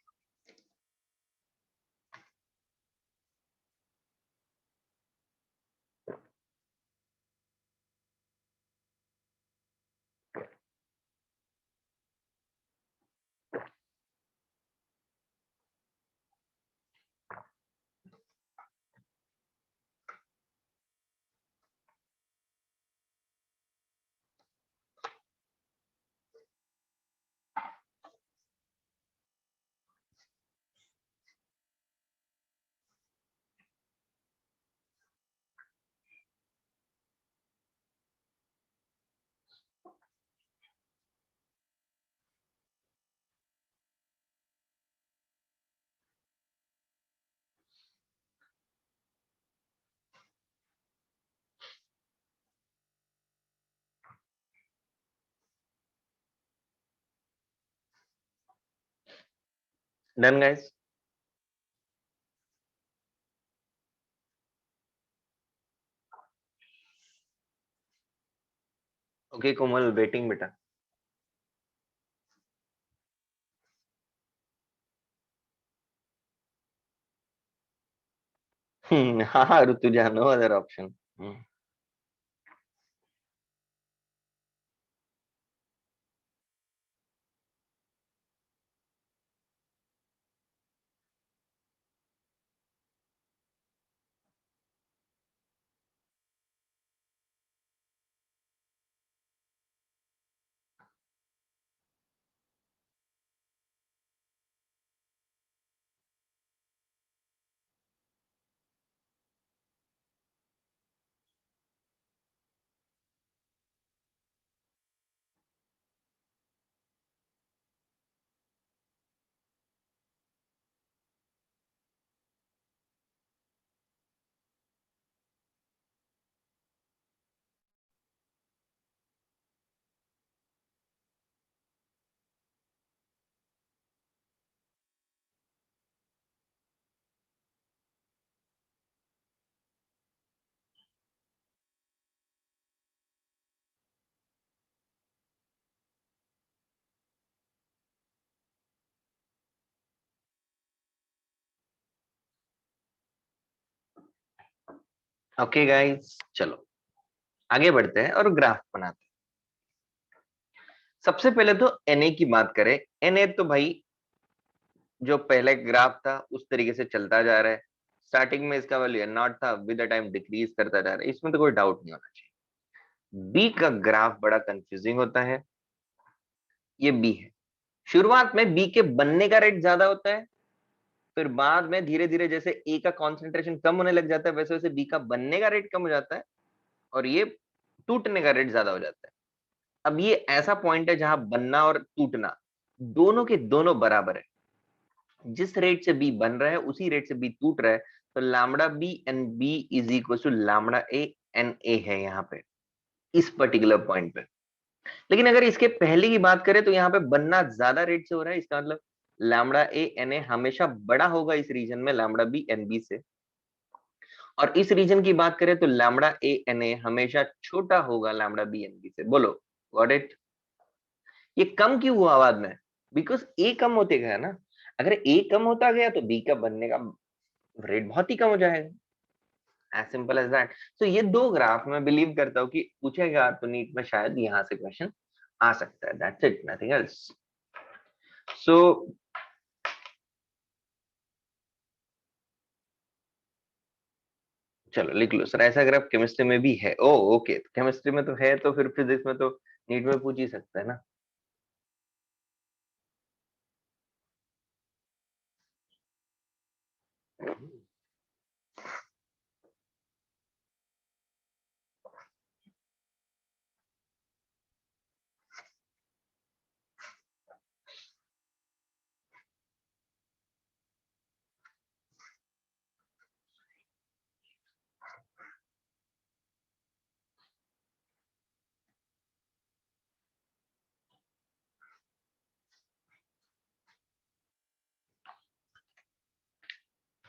Done guys? Okay Komal, waiting बेटा। हाँ हाँ Rutuja, no other option. Okay guys, चलो आगे बढ़ते हैं और ग्राफ बनाते हैं। सबसे पहले तो Na की बात करें। Na तो भाई जो पहले ग्राफ था उस तरीके से चलता जा रहा है। स्टार्टिंग में इसका वैल्यू नॉट था, विद द टाइम डिक्रीज करता जा रहा है, इसमें तो कोई डाउट नहीं होना चाहिए। बी का ग्राफ बड़ा कंफ्यूजिंग होता है। ये बी है। शुरुआत में बी के बनने का रेट ज्यादा होता है, फिर बाद में धीरे धीरे जैसे ए का कॉन्सेंट्रेशन कम होने लग जाता है, वैसे वैसे बी का बनने का रेट कम हो जाता है और ये टूटने का रेट ज्यादा हो जाता है। अब ये ऐसा पॉइंट है जहां बनना और टूटना दोनों के दोनों बराबर है। जिस रेट से बी बन रहा है उसी रेट से बी टूट रहा है, तो lambda B N B is equal to lambda A N A है यहाँ पे, इस पर्टिकुलर पॉइंट पे। लेकिन अगर इसके पहले की बात करें तो यहाँ पे बनना ज्यादा रेट से हो रहा है, इसका मतलब लैम्बडा ए एन ए हमेशा बड़ा होगा इस रीजन में लैम्बडा बी एन बी से। और इस रीजन की बात करें तो लैम्बडा ए एन ए हमेशा छोटा होगा लैम्बडा बी एन बी से। बोलो गॉट इट? ये कम क्यों हुआ बाद में? बिकॉज ए कम होते गया ना। अगर ए कम होता गया तो बी का बनने का रेट बहुत ही कम हो जाएगा। As simple as that. तो ये दो ग्राफ मैं बिलीव करता हूँ कि पूछेगा तो नीट में शायद यहाँ से क्वेश्चन आ सकता है। That's it, nothing else. So चलो लिख लो सर, ऐसा ग्राफ केमिस्ट्री में भी है। ओ ओके, केमिस्ट्री में तो है तो फिर फिजिक्स में तो नीट में पूछ ही सकता है ना।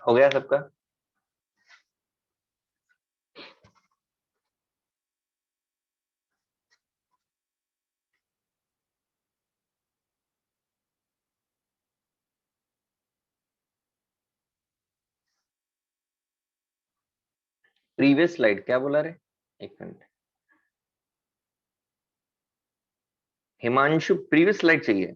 हो गया सबका? प्रीवियस स्लाइड क्या बोला रे? एक मिनट। हिमांशु प्रीवियस स्लाइड चाहिए?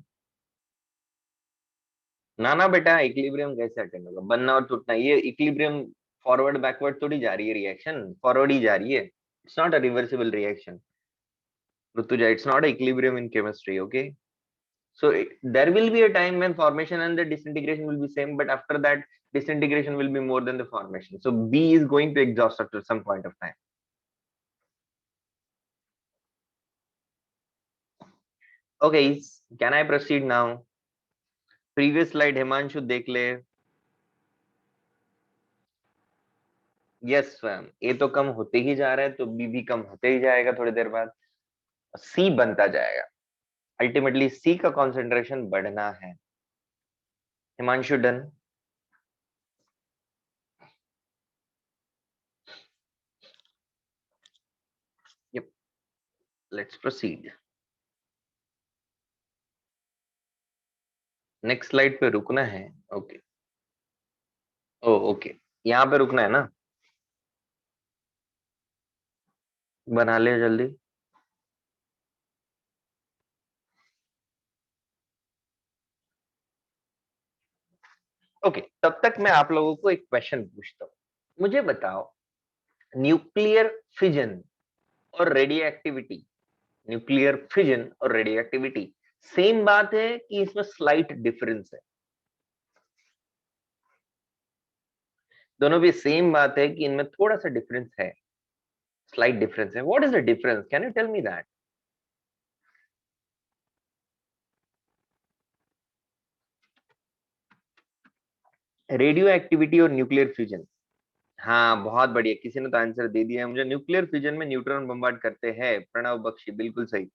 ना ना बेटा, इक्विलिब्रियम कैसे अटेंड होगा? बनना और टूटना, ये इक्विलिब्रियम फॉरवर्ड बैकवर्ड थोड़ी जा रही है, रिएक्शन फॉरवर्ड ही जा रही है। It's not a reversible reaction Rutuja, it's not equilibrium in chemistry, okay? So there will be a time when formation and the disintegration will be same, but after that disintegration will be more than the formation. So B is going to exhaust after some point of time. Okay, can I proceed now? Previous slide Himanshu देख ले। यस स्वयं, ए तो कम होते ही जा रहा है तो बी भी कम होते ही जाएगा थोड़ी देर बाद, सी बनता जाएगा। अल्टीमेटली सी का कॉन्सेंट्रेशन बढ़ना है। Himanshu done? Yup, let's proceed. Next slide पे रुकना है। ओके। ओ ओके, यहाँ पे रुकना है ना? बना ले जल्दी। ओके, तब तक मैं आप लोगों को एक क्वेश्चन पूछता हूँ। मुझे बताओ, न्यूक्लियर फिजन और रेडियो एक्टिविटी, न्यूक्लियर फिजन और रेडियो एक्टिविटी सेम बात है कि इसमें स्लाइट डिफरेंस है? दोनों भी सेम बात है कि इनमें थोड़ा सा डिफरेंस है, स्लाइट डिफरेंस है। What is the difference? Can you tell me that? Radioactivity और न्यूक्लियर फ्यूजन। हाँ बहुत बढ़िया, किसी ने तो आंसर दे दिया है मुझे। न्यूक्लियर फ्यूजन में न्यूट्रॉन बम्बार्ड करते हैं, प्रणव बख्शी बिल्कुल सही।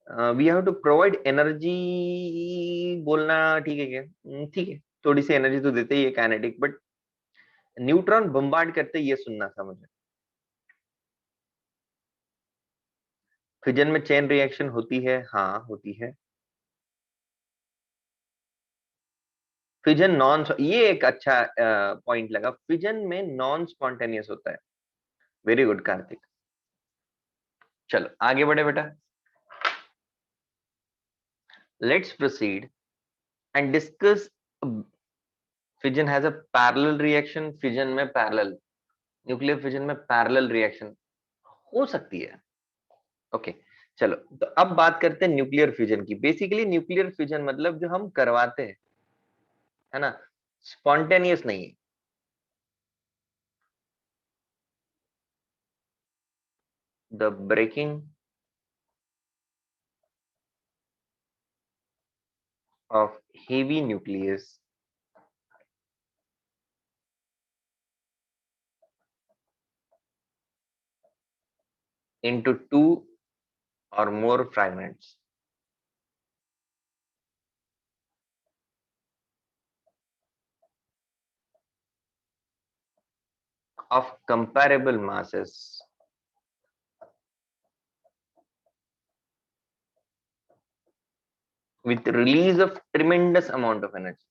We have to provide energy बोलना ठीक है क्या? ठीक है, थोड़ी सी एनर्जी तो देते ही है काइनेटिक, बट न्यूट्रॉन बम्बार्ड करते ये सुनना था मुझे। फिजन में चेन रिएक्शन होती है, हाँ होती है। फिजन नॉन, ये एक अच्छा पॉइंट लगा, फिजन में नॉन स्पॉन्टेनियस होता है। Very good Kartik. चलो आगे बढ़े बेटा। Let's proceed and discuss. Fission has a parallel reaction. Fission में पैरेलल, न्यूक्लियर फिजन में पैरेलल रिएक्शन हो सकती है। ओके चलो, तो अब बात करते हैं न्यूक्लियर फ्यूजन की। बेसिकली न्यूक्लियर फ्यूजन मतलब जो हम करवाते हैं, है ना, स्पॉन्टेनियस नहीं है। The breaking of heavy nucleus into two or more fragments of comparable masses with release of tremendous amount of energy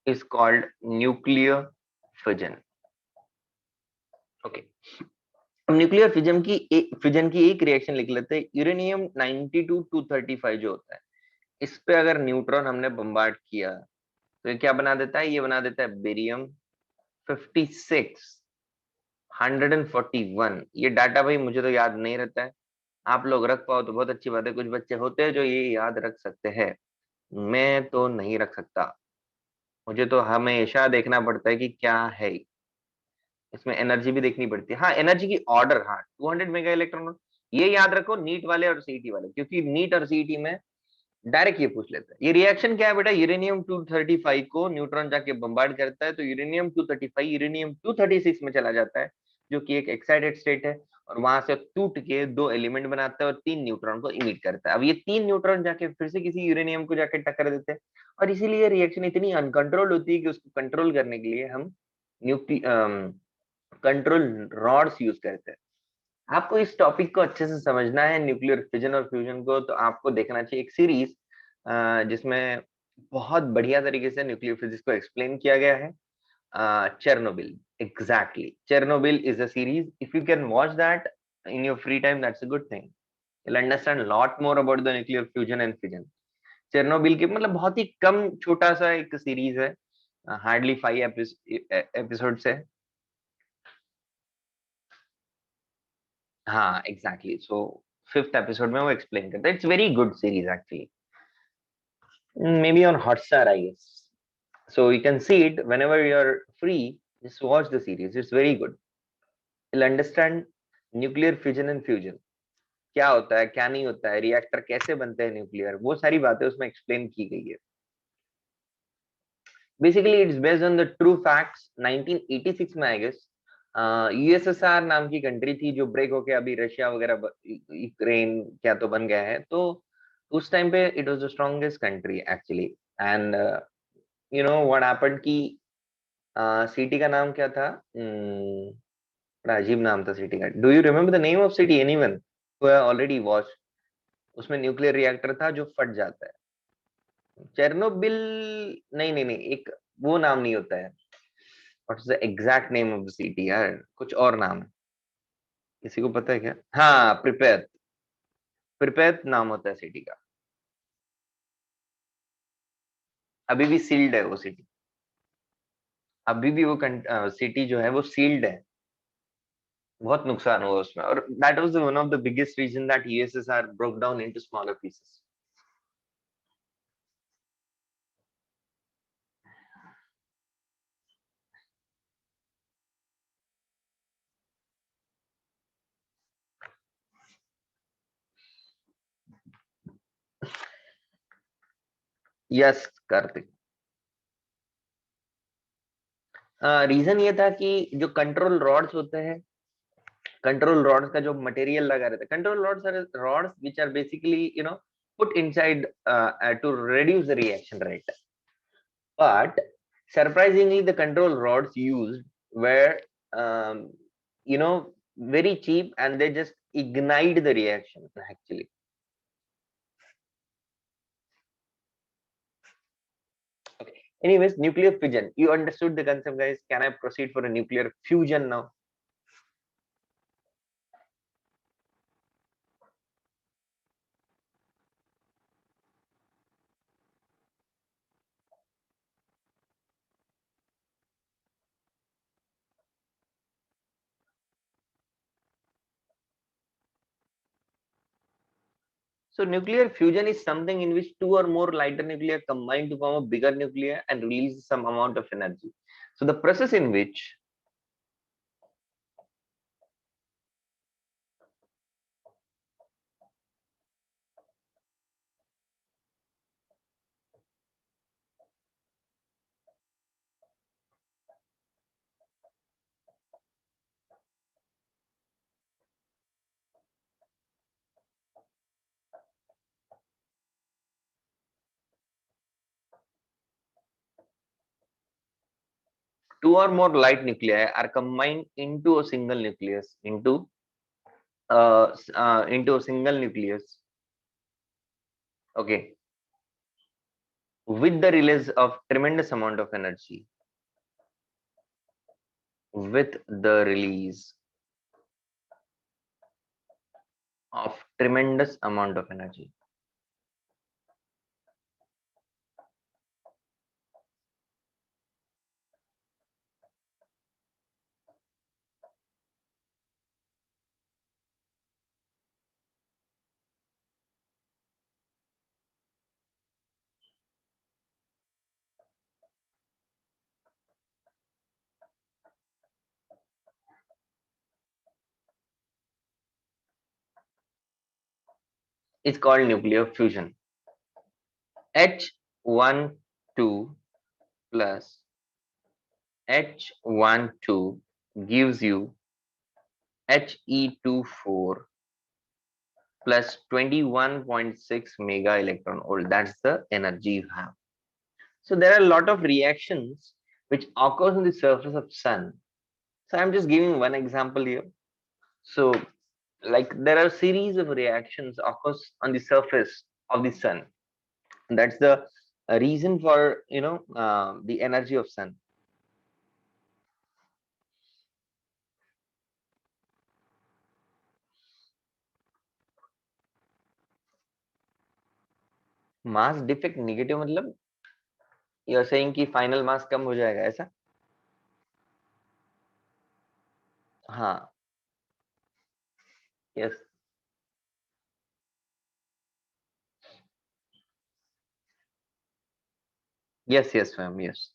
is called nuclear fission. Okay, nuclear fission की एक रिएक्शन लिख लेते हैं। यूरेनियम 92 235 जो होता है, इस पे अगर न्यूट्रॉन हमने बम्बार्ड किया तो ये क्या बना देता है? ये बना देता है बेरियम 56 141। ये डाटा भाई मुझे तो याद नहीं रहता है, आप लोग रख पाओ तो बहुत अच्छी बात है। कुछ बच्चे होते हैं जो ये याद रख सकते हैं, मैं तो नहीं रख सकता। मुझे तो हमेशा देखना पड़ता है कि क्या है इसमें, एनर्जी भी देखनी पड़ती है। हाँ एनर्जी की ऑर्डर, हाँ 200 मेगा इलेक्ट्रॉन, ये याद रखो नीट वाले और सीईटी वाले, क्योंकि नीट और सीईटी में डायरेक्ट ये पूछ लेते हैं। ये रिएक्शन क्या है बेटा? यूरेनियम 235 को न्यूट्रॉन जाके बम्बार्ड करता है तो यूरेनियम 235 यूरेनियम 236 में चला जाता है, जो कि एक एक्साइटेड स्टेट है, और वहां से टूट के दो एलिमेंट बनाता है और तीन न्यूट्रॉन को इमिट करता है। अब ये तीन न्यूट्रॉन जाके फिर से किसी यूरेनियम को जाके टक्कर देते हैं, और इसीलिए रिएक्शन इतनी अनकंट्रोल होती है कि उसको कंट्रोल करने के लिए हम न्यूक्ली कंट्रोल रॉड्स यूज करते हैं। आपको इस टॉपिक को अच्छे से समझना है, न्यूक्लियर फिजन और फ्यूजन को, तो आपको देखना चाहिए एक सीरीज जिसमें बहुत बढ़िया तरीके से न्यूक्लियर फिजिक्स को एक्सप्लेन किया गया है, Chernobyl. Exactly, Chernobyl is a series. If you can watch that in your free time, that's a good thing. You'll understand a lot more about the nuclear fusion and fission. Chernobyl के मतलब बहुत ही कम छोटा सा एक सीरीज है, हार्डली 5 एपिसोड है। हाँ एग्जैक्टली, सो फिफ्थ एपिसोड में वो एक्सप्लेन करता है। It's very good series actually, maybe on Hotstar I guess, so you can see it whenever you're free. Just watch the series, it's very good. You'll understand nuclear fission and fusion क्या होता है, क्या नहीं होता है, रिएक्टर कैसे बनते हैं न्यूक्लियर, वो सारी बातें उसमें एक्सप्लेन की गई है। Basically it's based on the true facts. 1986 में आई गेस यूएसएसआर नाम की कंट्री थी जो ब्रेक होके अभी रशिया वगैरह यूक्रेन क्या तो बन गया है, तो उस टाइम पे it was the strongest country actually. And you know what happened कि सिटी का नाम क्या था? बड़ा अजीब नाम था सिटी का। Do you remember the name of city anyone who have already watch? उसमें न्यूक्लियर रिएक्टर था जो फट जाता है। चेरनोबिल? नहीं नहीं नहीं, एक वो नाम नहीं होता है। What is the exact name of the city यार? कुछ और नाम है, किसी को पता है क्या? हाँ प्रिपेत, प्रिपेत नाम होता है सिटी का। अभी भी सील्ड है वो सिटी, अभी भी वो सिटी जो है वो सील्ड है। बहुत नुकसान हुआ उसमें, और that was one of the biggest reason that USSR broke down into smaller pieces. Yes Kartik, reason ये था कि जो कंट्रोल रॉड्स होते हैं, कंट्रोल रॉड्स का जो मटेरियल लगा रहता है, control rods are rods which are basically you know put inside to reduce the reaction rate. But surprisingly, the control rods used were very cheap, and they just ignite the reaction actually. Okay. Anyways, nuclear fission. You understood the concept, guys. Can I proceed for a nuclear fusion now? So nuclear fusion is something in which two or more lighter nuclei combine to form a bigger nucleus and release some amount of energy. So the process in which two or more light nuclei are combined into a single nucleus, into a single nucleus, okay, with the release of tremendous amount of energy, with the release of tremendous amount of energy. It's called nuclear fusion. H12 plus H12 gives you He24 plus 21.6 mega electron volt. That's the energy you have. So there are a lot of reactions which occurs on the surface of sun. So I'm just giving one example here. So like there are series of reactions occurs on the surface of the sun. That's the reason for the energy of sun. Mass defect negative मतलब यू आर सेइंग कि फाइनल मास कम हो जाएगा ऐसा? हाँ. Yes. Yes yes ma'am. Yes.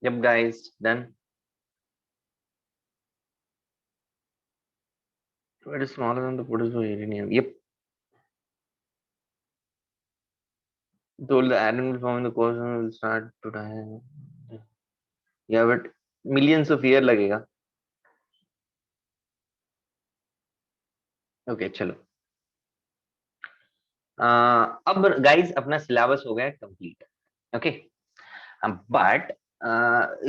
Yep, guys, done. It is smaller than the potential uranium. Yep. Told the atom will form in the core will start to die. या बट मिलियंस ऑफ ईयर लगेगा। ओके चलो। अब गाइस अपना सिलेबस हो गया complete. Okay, but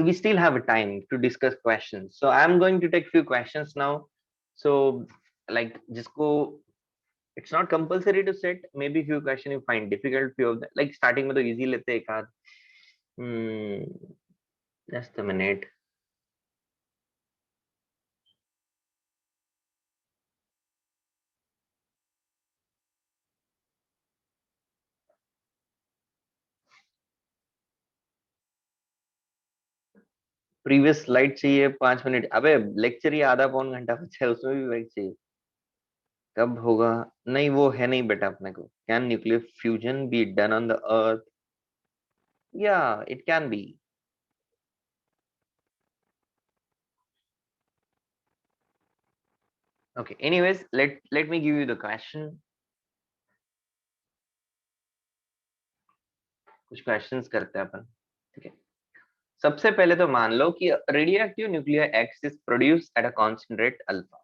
we still have time to discuss questions, so I'm going to take few questions now. So like जिसको, it's not compulsory to set, maybe few question you find difficult, few of them like starting में तो easy लेते हैं एक आध। hmm, just a minute। Previous slide चाहिए 5 मिनट, अबे लेक्चर ही आधा पौन घंटा बचा है, उसमें भी बैग चाहिए। कब होगा? नहीं वो है नहीं बेटा अपने को। Can nuclear fusion be done on the earth? या it can be. Okay anyways, let me give you the question. कुछ क्वेश्चंस करते हैं अपन, ठीक है। सबसे पहले तो मान लो कि radioactive nuclear X is produce at a constant rate alpha.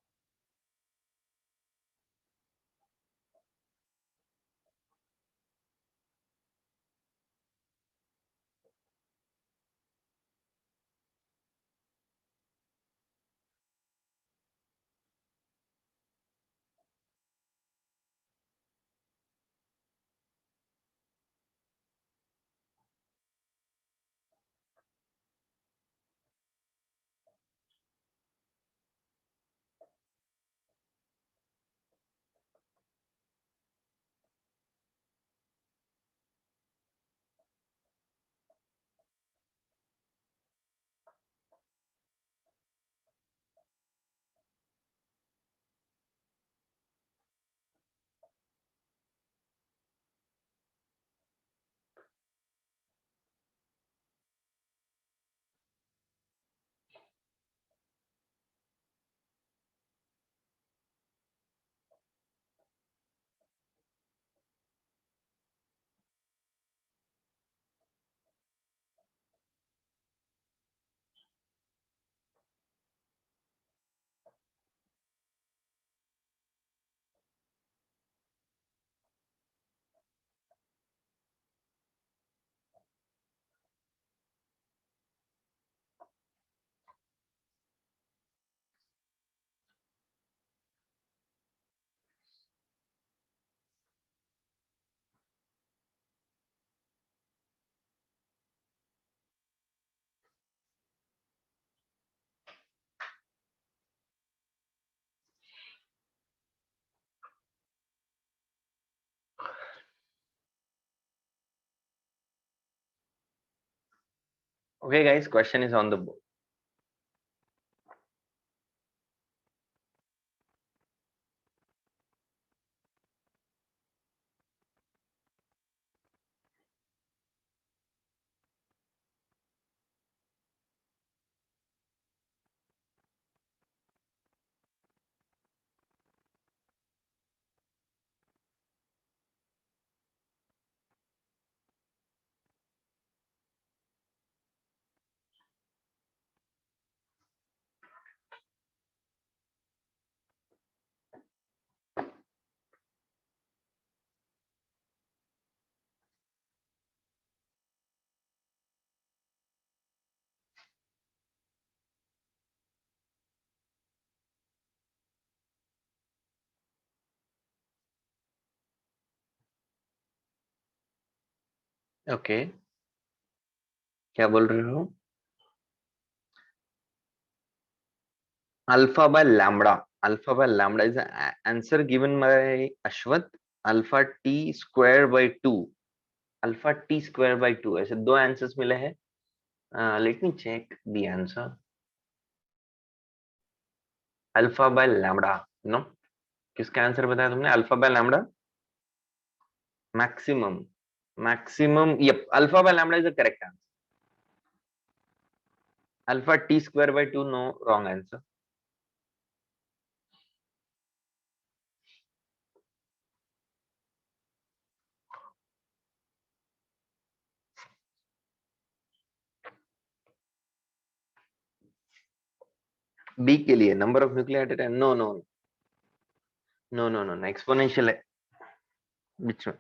Okay guys, question is on the board. Okay, क्या बोल रहे हो? Alpha by lambda. Alpha by lambda is answer given by Ashwat. Alpha T square by two. Alpha T square by two, ऐसे दो आंसर्स मिले हैं। Let me check the answer. Alpha by lambda, no. किसका आंसर बताया तुमने? Alpha by lambda. Maximum. Maximum, yup, alpha by lambda is the correct answer. Alpha T square by two, no, wrong answer. B के लिए number of nuclear at a time, no no no no no, exponential है बीच में।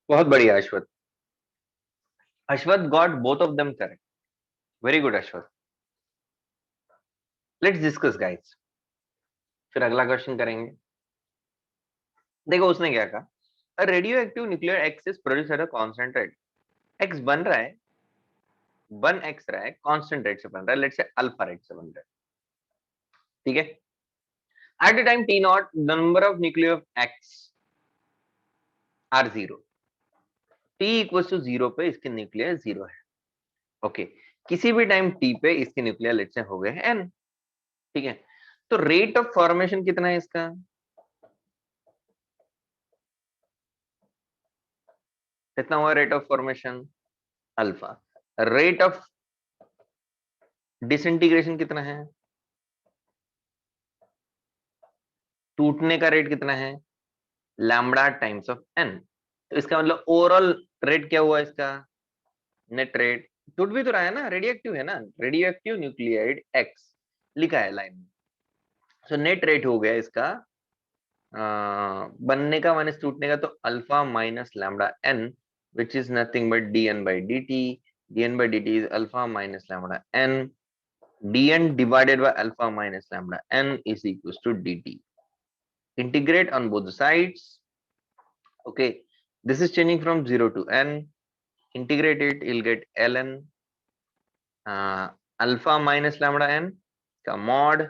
बहुत बढ़िया Ashwat, Ashwat got both of them correct, very good Ashwat. Let's discuss guys, फिर अगला क्वेश्चन करेंगे। देखो उसने क्या कहा, radioactive nuclear X is produce at a constant rate. X बन रहा है, बन एक्स रहा है, कांस्टेंट रेट से बन रहा है, लेट्स से अल्फा रेट से बन रहा है, ठीक है। At the time T naught number of nuclear of X are zero, T equal to zero पे इसके न्यूक्लियर जीरो है, ओके। किसी भी टाइम टी पे इसके न्यूक्लियर लेट्स से हो गए एन, ठीक है। तो रेट ऑफ फॉर्मेशन कितना है इसका, कितना हुआ rate of formation alpha. Rate of disintegration कितना है, टूटने का रेट कितना है, लैम्बडा टाइम्स ऑफ एन। तो इसका मतलब ओवरऑल रेट क्या हुआ इसका, नेट रेट। टूट भी तो रहा है ना, रेडियो एक्टिव है ना, रेडियो एक्टिव न्यूक्लियाइड एक्स लिखा है लाइन में। सो नेट रेट हो गया इसका बनने का माइनस टूटने का, तो alpha minus lambda N which is nothing but D N by D T. D N by D T is alpha minus lambda N, dn divided by alpha minus lambda n is equals to dt. Integrate on both the sides, okay. This is changing from 0 to n, integrate it, you'll get ln alpha minus lambda n का mod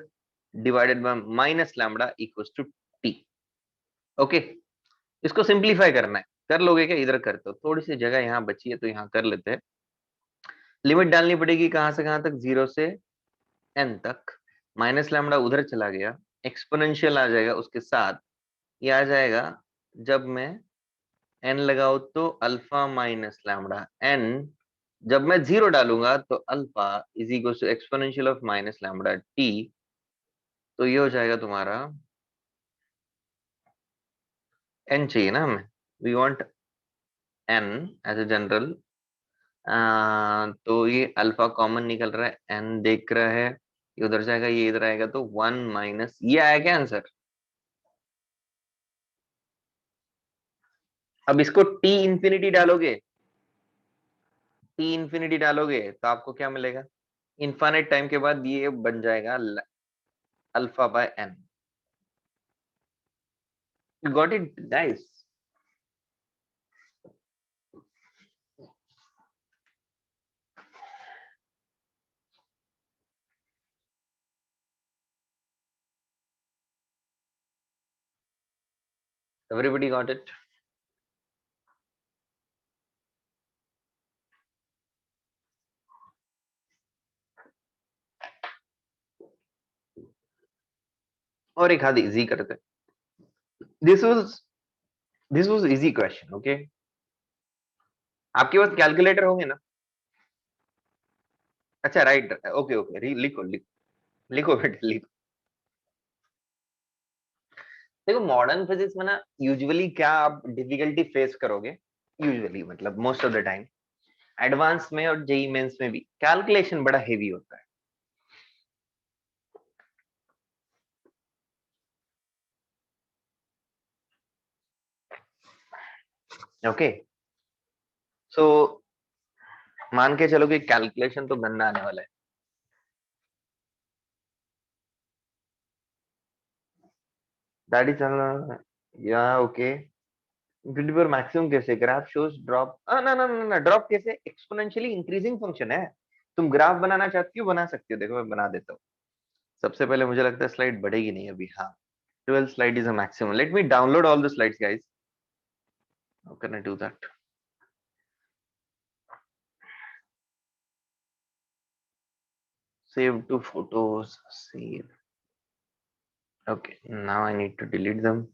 divided by minus lambda equals to t, okay. इसको सिंप्लीफाई करना है, कर लोगे क्या, इधर करते हो, थोड़ी सी जगह यहाँ बची है तो यहाँ कर लेते हैं। लिमिट डालनी पड़ेगी कहां से कहां तक, 0 से n तक, माइनस लैम्बडा उधर चला गया, एक्सपोनेंशियल आ जाएगा उसके साथ, ये आ जाएगा जब मैं n लगाऊ तो अल्फा माइनस लैम्बडा n, जब मैं 0 डालूंगा तो alpha is equal to exponential of minus lambda t। तो ये हो जाएगा तुम्हारा n चाहिए ना हमें, we want n as a general, तो ये अल्फा कॉमन निकल रहा है, n देख रहा है, ये उधर जाएगा ये इधर आएगा, तो 1 माइनस, ये आया क्या आंसर। अब इसको t इंफिनिटी डालोगे, t इंफिनिटी डालोगे तो आपको क्या मिलेगा, इनफाइनाइट टाइम के बाद ये बन जाएगा alpha by N. Got it guys. Everybody got it. और एक हाथ इजी करते, this was this was easy question, okay. आपके पास कैलकुलेटर होंगे ना, अच्छा राइट, ओके ओके, लिखो लिखो लिखो बेटे लिखो। देखो मॉडर्न फिजिक्स में ना यूजुअली क्या आप डिफिकल्टी फेस करोगे, यूजुअली मतलब most of the time, advance में और जेई मेंस में भी कैलकुलेशन बड़ा हेवी होता है। ओके, सो मान के चलो कि कैलकुलेशन तो बनना आने वाला है। दैट इज या ओके, पर मैक्सिमम कैसे? ग्राफ शोज ड्रॉप, ना ना ना ना, ड्रॉप कैसे? एक्सपोनेंशियली इंक्रीजिंग फंक्शन है। तुम ग्राफ बनाना चाहती हो, बना सकती हो, देखो मैं बना देता हूँ। सबसे पहले मुझे लगता है स्लाइड बढ़ेगी नहीं अभी, हाँ। 12 slide is a maximum. Let me download all the slides, guys. How can I do that? Save to photos, save. Okay, now I need to delete them.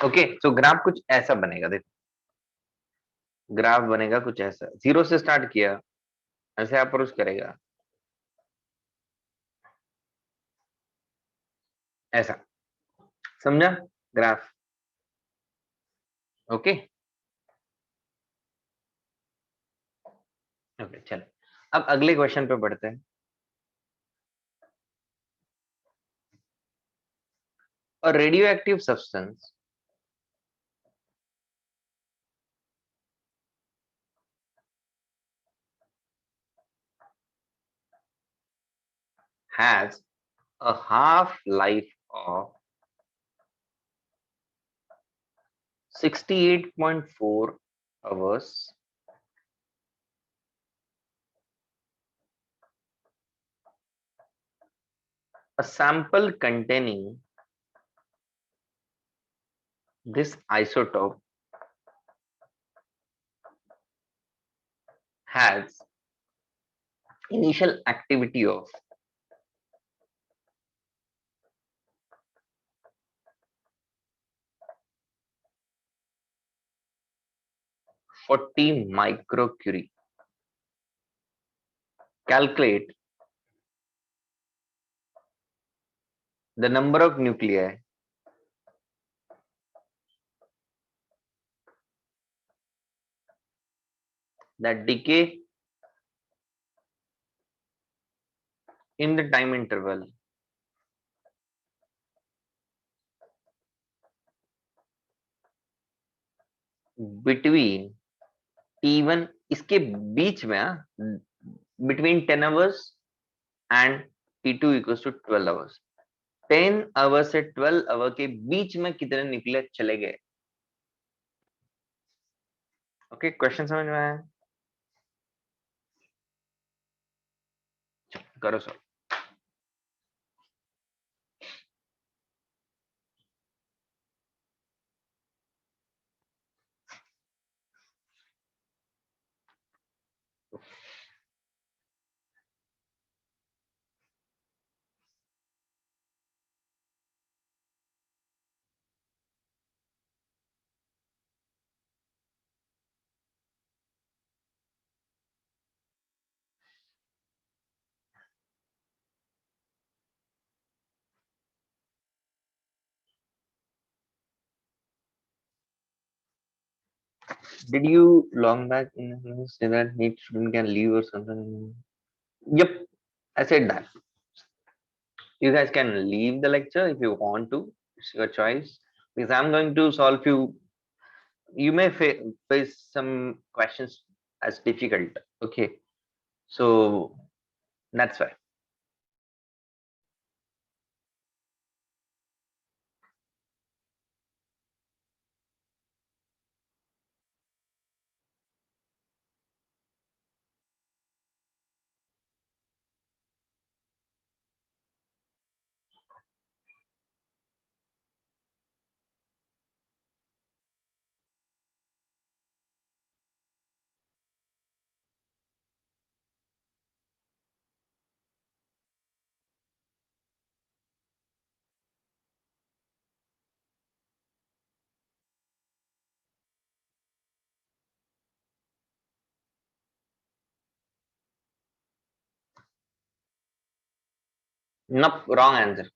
Okay, so graph कुछ ऐसा बनेगा, देखो। ग्राफ बनेगा कुछ ऐसा, जीरो से स्टार्ट किया, ऐसे अप्रोच करेगा, ऐसा। समझा? ग्राफ। ओके। ओके, चलो। अब अगले क्वेश्चन पे बढ़ते हैं। A radioactive substance has a half life of 68.4 hours. A sample containing this isotope has initial activity of (40 microcurie). Calculate the number of nuclei that decay in the time interval between T1, इसके बीच में, between 10 hours and T2 equals to 12 hours. 10 hours से 12 hour के बीच में कितने न्यूक्लियर चले गए? ओके, क्वेश्चन समझ में आया? करो sir. Did you long back say that each student can leave or something? Yep, I said that. You guys can leave the lecture if you want to. It's your choice. Because I'm going to solve few. You may face some questions as difficult. Okay, so that's why. Nope, wrong answer.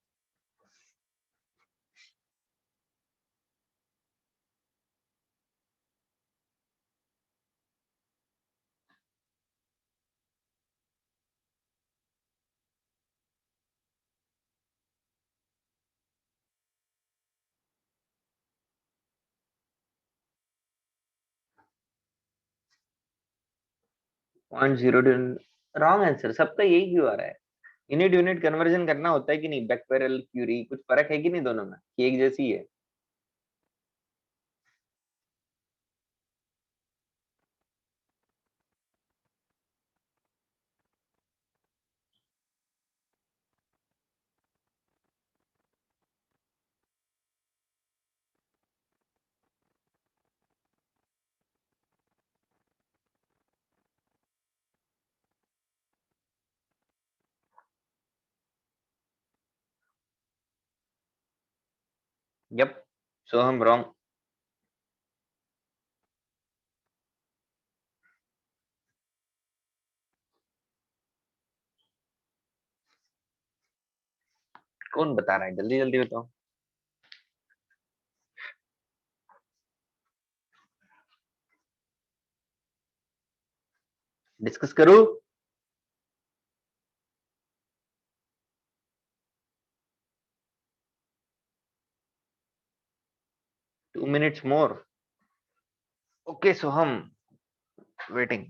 Point zero, wrong answer. सबका यही क्यों आ रहा है? यूनिट यूनिट कन्वर्जन करना होता है कि नहीं? बैक्पेरल क्यूरी कुछ फर्क है कि नहीं दोनों में, कि एक जैसी है? यप, सो हम रॉन्ग। कौन बता रहा है? जल्दी जल्दी बताओ। डिस्कस करूं? 2 मिनट्स मोर। ओके, सो हम वेटिंग।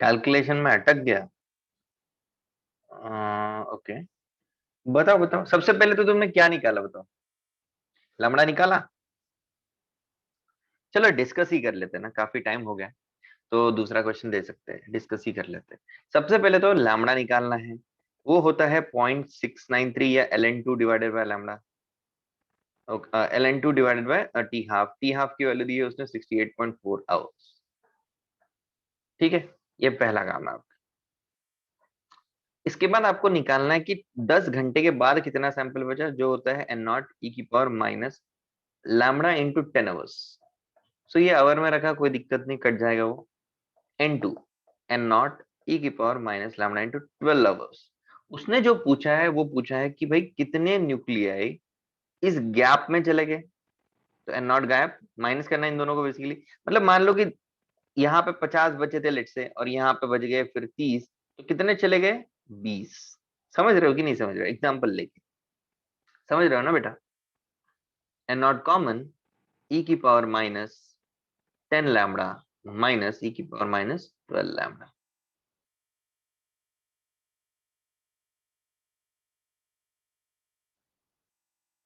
कैलकुलेशन में अटक गया। ओके, बताओ बताओ, सबसे पहले तो तुमने क्या निकाला बताओ? लमड़ा निकाला? चलो डिस्कस ही कर लेते हैं ना, काफी टाइम हो गया। तो दूसरा क्वेश्चन दे सकते हैं, डिस्कस ही कर लेते हैं। सबसे पहले तो लैम्बडा निकालना है। वो होता है 0.693 या ln2 divided by lambda. ln2 divided by T half. T half की वैल्यू दी है उसने 68.4 आवर्स। ठीक है, ये पहला काम है आपका। इसके बाद आपको निकालना है कि 10 घंटे के बाद कितना सैंपल बचा, जो होता है एन नॉट ई की power minus lambda into 10 hours. So ये आवर में रखा, कोई दिक्कत नहीं, कट जाएगा वो। n2, एन नॉट ई की power minus lambda into 12 hours. उसने जो पूछा है वो पूछा है कि भाई कितने न्यूक्लियाई इस गैप में चले गए। तो एन नॉट गैप माइनस करना इन दोनों को बेसिकली। मतलब मान लो कि यहाँ पे 50 बचे थे लेट से, और यहाँ पे बच गए फिर 30, तो कितने चले गए? 20। समझ रहे हो कि नहीं समझ रहे हो? एग्जाम्पल लेके समझ रहे हो ना बेटा? एन नॉट कॉमन, ई की power minus 10 lambda minus e की power minus 12 lambda.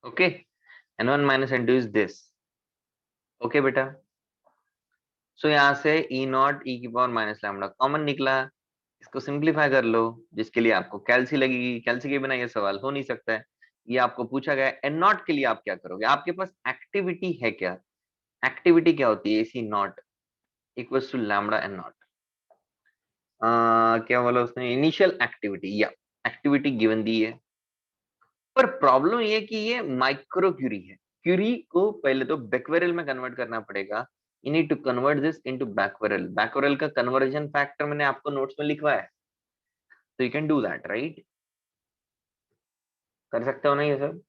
Okay, N one minus N two is this. Okay बेटा, सो यहाँ से ई नॉट ई की पावर माइनस लैम्बडा कॉमन निकला। इसको सिंप्लीफाई कर लो, जिसके लिए आपको कैल्सी लगेगी। कैल्सी के बिना ये सवाल हो नहीं सकता है। ये आपको पूछा गया है। एन नॉट के लिए आप क्या करोगे? आपके पास एक्टिविटी है क्या? एक्टिविटी क्या होती है? AC naught equals to lambda N naught. क्या बोला उसने? इनिशियल एक्टिविटी या एक्टिविटी गिवन दी है। पर प्रॉब्लम ये कि ये माइक्रो क्यूरी है। क्यूरी को पहले तो बैक्वेरल में कन्वर्ट करना पड़ेगा। You need to convert this into becquerel. Becquerel का कन्वर्जन फैक्टर मैंने आपको नोट्स में लिखवाया है, तो you can do that right. कर सकते हो ना ये सब?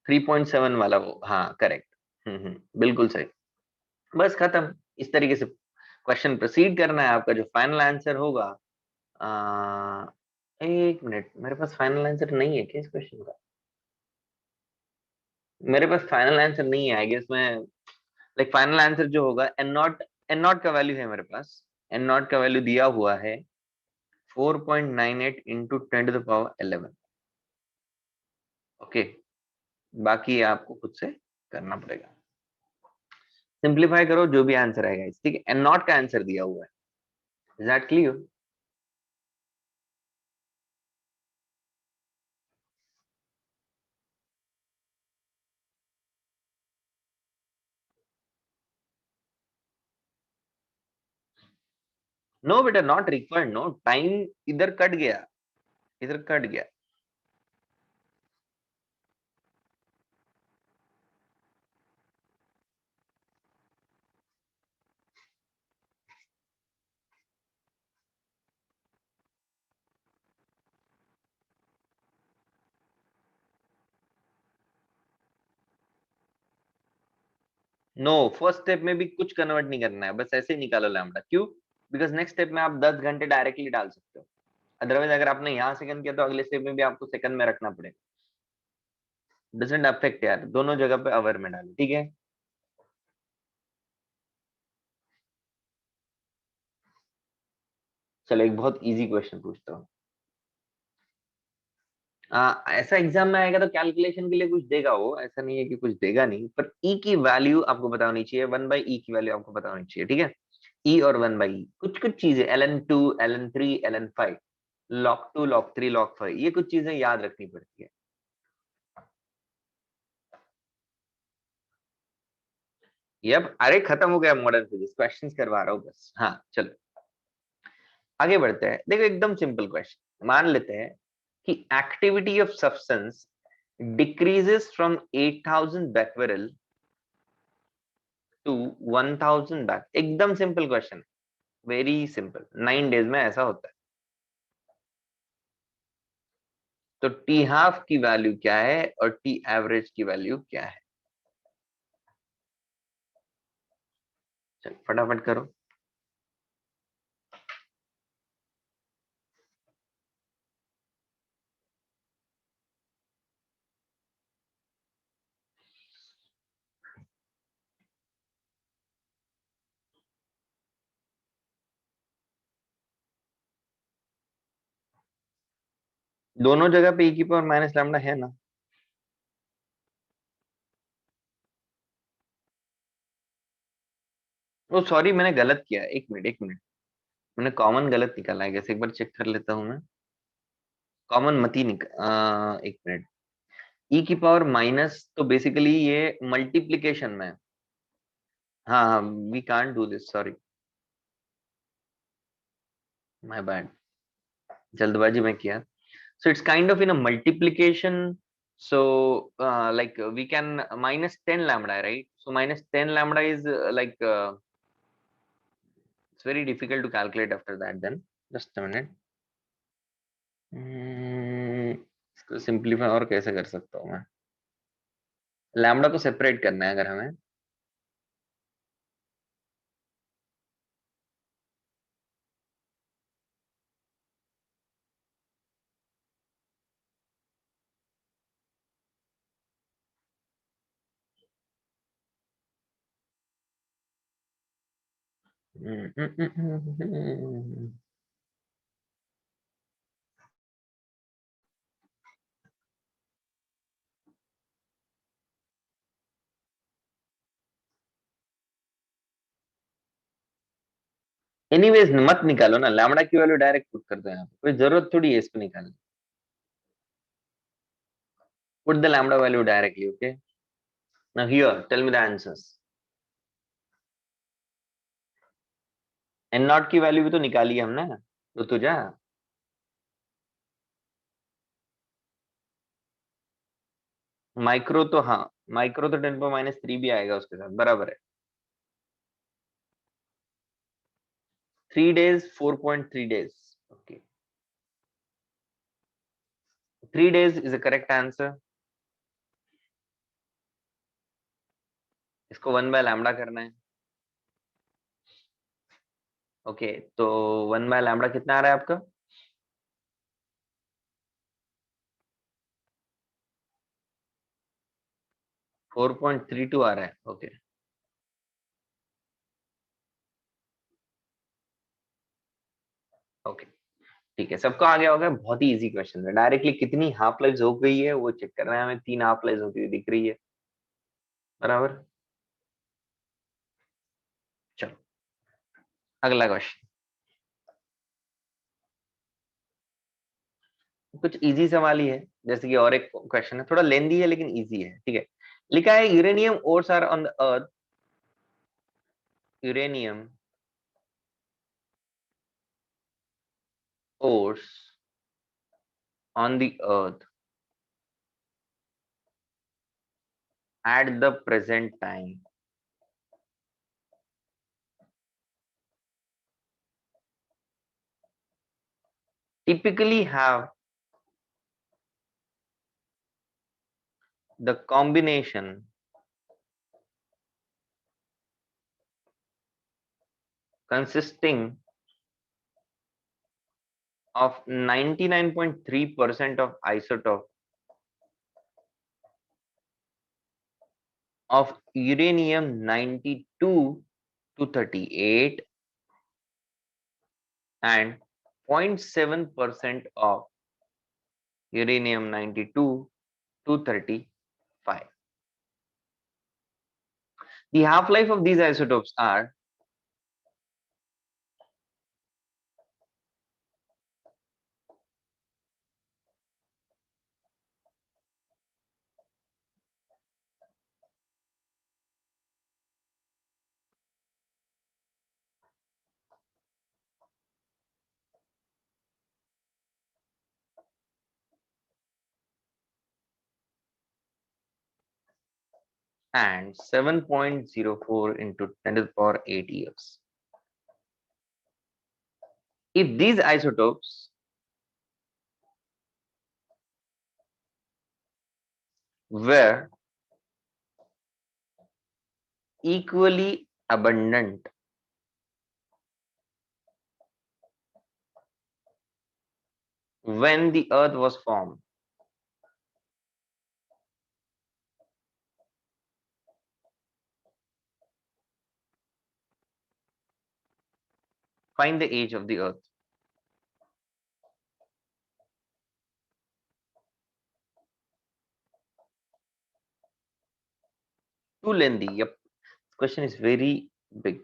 3.7 वाला वो, हाँ करेक्ट। बिल्कुल सही। बस खत्म। इस तरीके से क्वेश्चन प्रोसीड करना है। आपका जो फाइनल आंसर होगा, आ, एक मिनट, मेरे पास फाइनल आंसर नहीं है क्या इस क्वेश्चन का? मेरे पास फाइनल आंसर नहीं है आई गेस। मैं लाइक फाइनल आंसर जो होगा एन नॉट का वैल्यू है मेरे पास। एन नॉट का वैल्यू दिया हुआ है 4.98 into 10 to the power 11। Okay, बाकी आपको खुद से करना पड़ेगा। सिंप्लीफाई करो, जो भी आंसर आएगा इस, ठीक है। एन नॉट का आंसर दिया हुआ है। Is that clear? नो बेटा, नॉट रिक्वायर्ड। नो टाइम, इधर कट गया, इधर कट गया। नो, फर्स्ट स्टेप में भी कुछ कन्वर्ट नहीं करना है, बस ऐसे ही निकालो लैम्बडा। क्यों? बिकॉज नेक्स्ट स्टेप में आप 10 घंटे डायरेक्टली डाल सकते हो। अदरवाइज अगर आपने यहाँ सेकंड किया तो अगले स्टेप में भी आपको सेकंड में रखना पड़ेगा। डजेंट अफेक्ट यार, दोनों जगह पे अवर में डालो, ठीक है। चलो एक बहुत इजी क्वेश्चन पूछता हूँ। ऐसा एग्जाम में आएगा तो कैलकुलेशन के लिए कुछ देगा वो, ऐसा नहीं है कि कुछ देगा नहीं, पर ई की वैल्यू आपको पता होनी चाहिए। 1/e की वैल्यू आपको पता होनी चाहिए, ठीक है। ई और 1/e, कुछ कुछ चीजें, ln2, ln3, ln5, log2, log3, log5, ये कुछ चीजें याद रखनी पड़ती है। ये अब अरे खत्म हो गया मॉडर्न फिजिक्स, क्वेश्चंस करवा रहा हूँ बस। हाँ चलो आगे बढ़ते हैं। देखो एकदम सिंपल क्वेश्चन मान लेते हैं कि activity of substance decreases from 8000 becquerel to 1000 बैक। एकदम simple question, very simple. 9 days में ऐसा होता है। तो टी हाफ की वैल्यू क्या है और टी एवरेज की वैल्यू क्या है? चल फटाफट करो। दोनों जगह पे ई की पावर माइनस लैम्डा है ना? ओ सॉरी, मैंने गलत किया। एक मिनट एक मिनट, मैंने कॉमन गलत निकाला है। कैसे, एक बार चेक कर लेता हूँ मैं। कॉमन मत ही एक मिनट। ई की पावर माइनस तो बेसिकली ये मल्टीप्लीकेशन में है। हाँ हाँ, we can't do this, sorry, my bad, जल्दबाजी में किया। So it's kind of in a multiplication. So like we can -10 lambda, right? So -10 lambda is like it's very difficult to calculate after that then. Just a minute. इसको सिंप्लीफाई और कैसे कर सकता हूँ मैं? लैम्बडा को सेपरेट करना है अगर हमें। एनीवेज मत निकालो ना, लैम्बडा की वैल्यू डायरेक्ट पुट कर दो। यहाँ पे कोई जरूरत थोड़ी है इसको निकालने। Put the lambda value directly, okay. Now here tell me the answers. N naught की वैल्यू भी तो निकाली है हमने, तो जा। माइक्रो तो हाँ, माइक्रो तो 10 पर -3 भी आएगा उसके साथ, बराबर है। 3 days, 4.3 days, okay. 3 days is a correct answer. इसको 1/λ करना है. ओके, तो 1/λ कितना आ रहा है आपका? 4.32 आ रहा है. ओके, ओके, ठीक है, सबको आ गया होगा. बहुत ही इजी क्वेश्चन है. डायरेक्टली कितनी हाफ लाइफ हो गई है वो चेक कर रहे हैं हमें. 3 हाफ लाइफ होती हुई दिख रही है. बराबर. चलो, अगला क्वेश्चन. कुछ इजी सवाल ही है. जैसे कि और एक क्वेश्चन है, थोड़ा लेंदी है लेकिन इजी है. ठीक है. लिखा है uranium ores are on the earth. Uranium ores on the earth at the present time typically have the combination consisting of 99.3% of isotope of uranium 92 to 38 and 0.7% of uranium 92 to 35. The half-life of these isotopes are and 7.04 into 10 to the power 8 years. If these isotopes were equally abundant when the earth was formed, find the age of the earth. Too lengthy. Yep. Question is very big.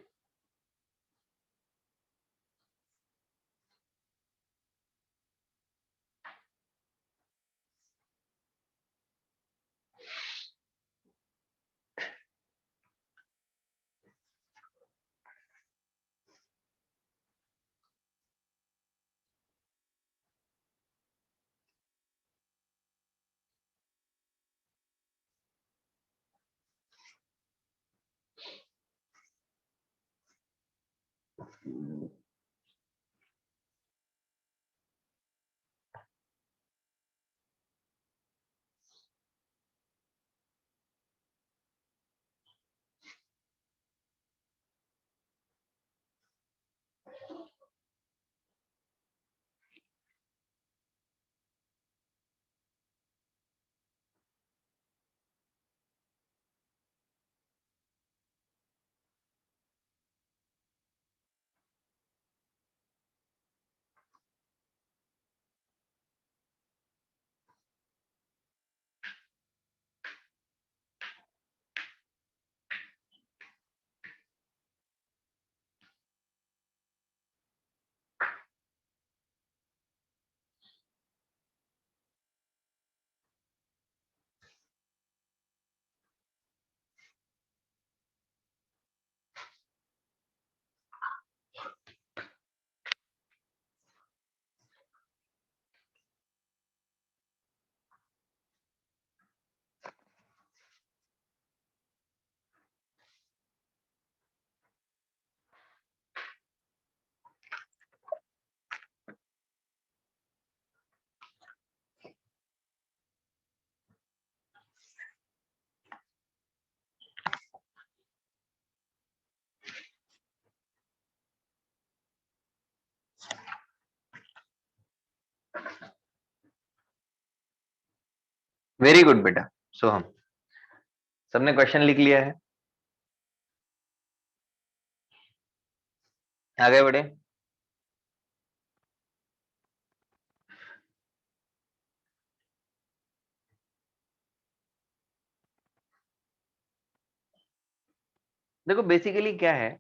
Very good बेटा सोहम, सबने क्वेश्चन लिख लिया है, आगे बढ़े। देखो बेसिकली क्या है,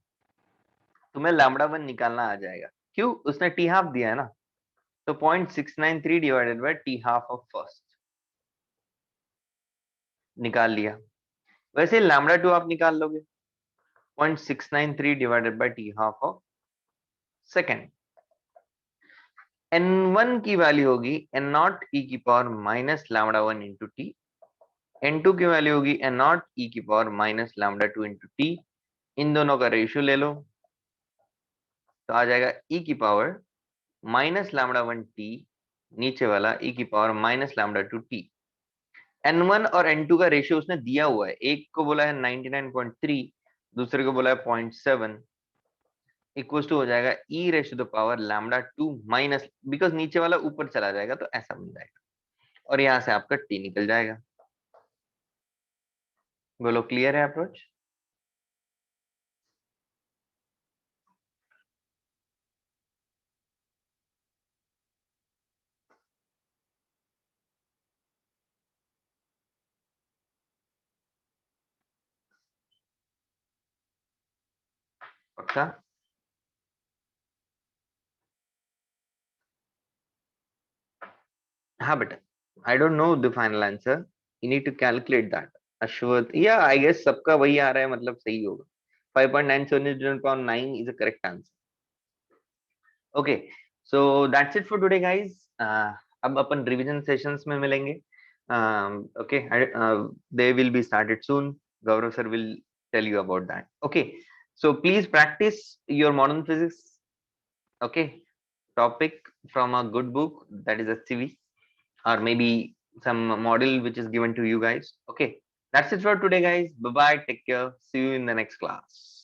तुम्हें लैम्बडा वन निकालना आ जाएगा, क्यों, उसने टी हाफ दिया है ना, तो 0.693 divided by T half of first निकाल लिया। वैसे लैम्बडा टू आप निकाल लोगे, 0.693 divided by T half of second. n1 की वैल्यू होगी n नॉट ई की power minus lambda one into T, n2 की वैल्यू होगी n नॉट ई की power minus lambda two into T. इन दोनों का रेशियो ले लो, तो आ जाएगा e की power minus lambda one T, नीचे वाला e की power minus lambda to T. n1 और n2 का रेशियो उसने दिया हुआ है, एक को बोला है 99.3, दूसरे को बोला है 0.7, इक्वल टू हो जाएगा e raised to the power lambda to minus, because नीचे वाला ऊपर चला जाएगा तो ऐसा बन जाएगा, और यहां से आपका t निकल जाएगा। बोलो क्लियर है अप्रोच? पक्का? हाँ बेटा, I don't know the final answer, you need to calculate that. Ashwat, या आई गेस सबका वही आ रहा है, मतलब सही होगा। 5.979 is a correct answer. Okay, so that's it for today guys. अब अपन रिवीजन सेशंस में मिलेंगे। Okay, they will be started soon, Gaurav sir will tell you about that. Okay, so please practice your modern physics, okay, topic from a good book, that is HCV, or maybe some model which is given to you guys. Okay, that's it for today guys. Bye bye, take care, see you in the next class.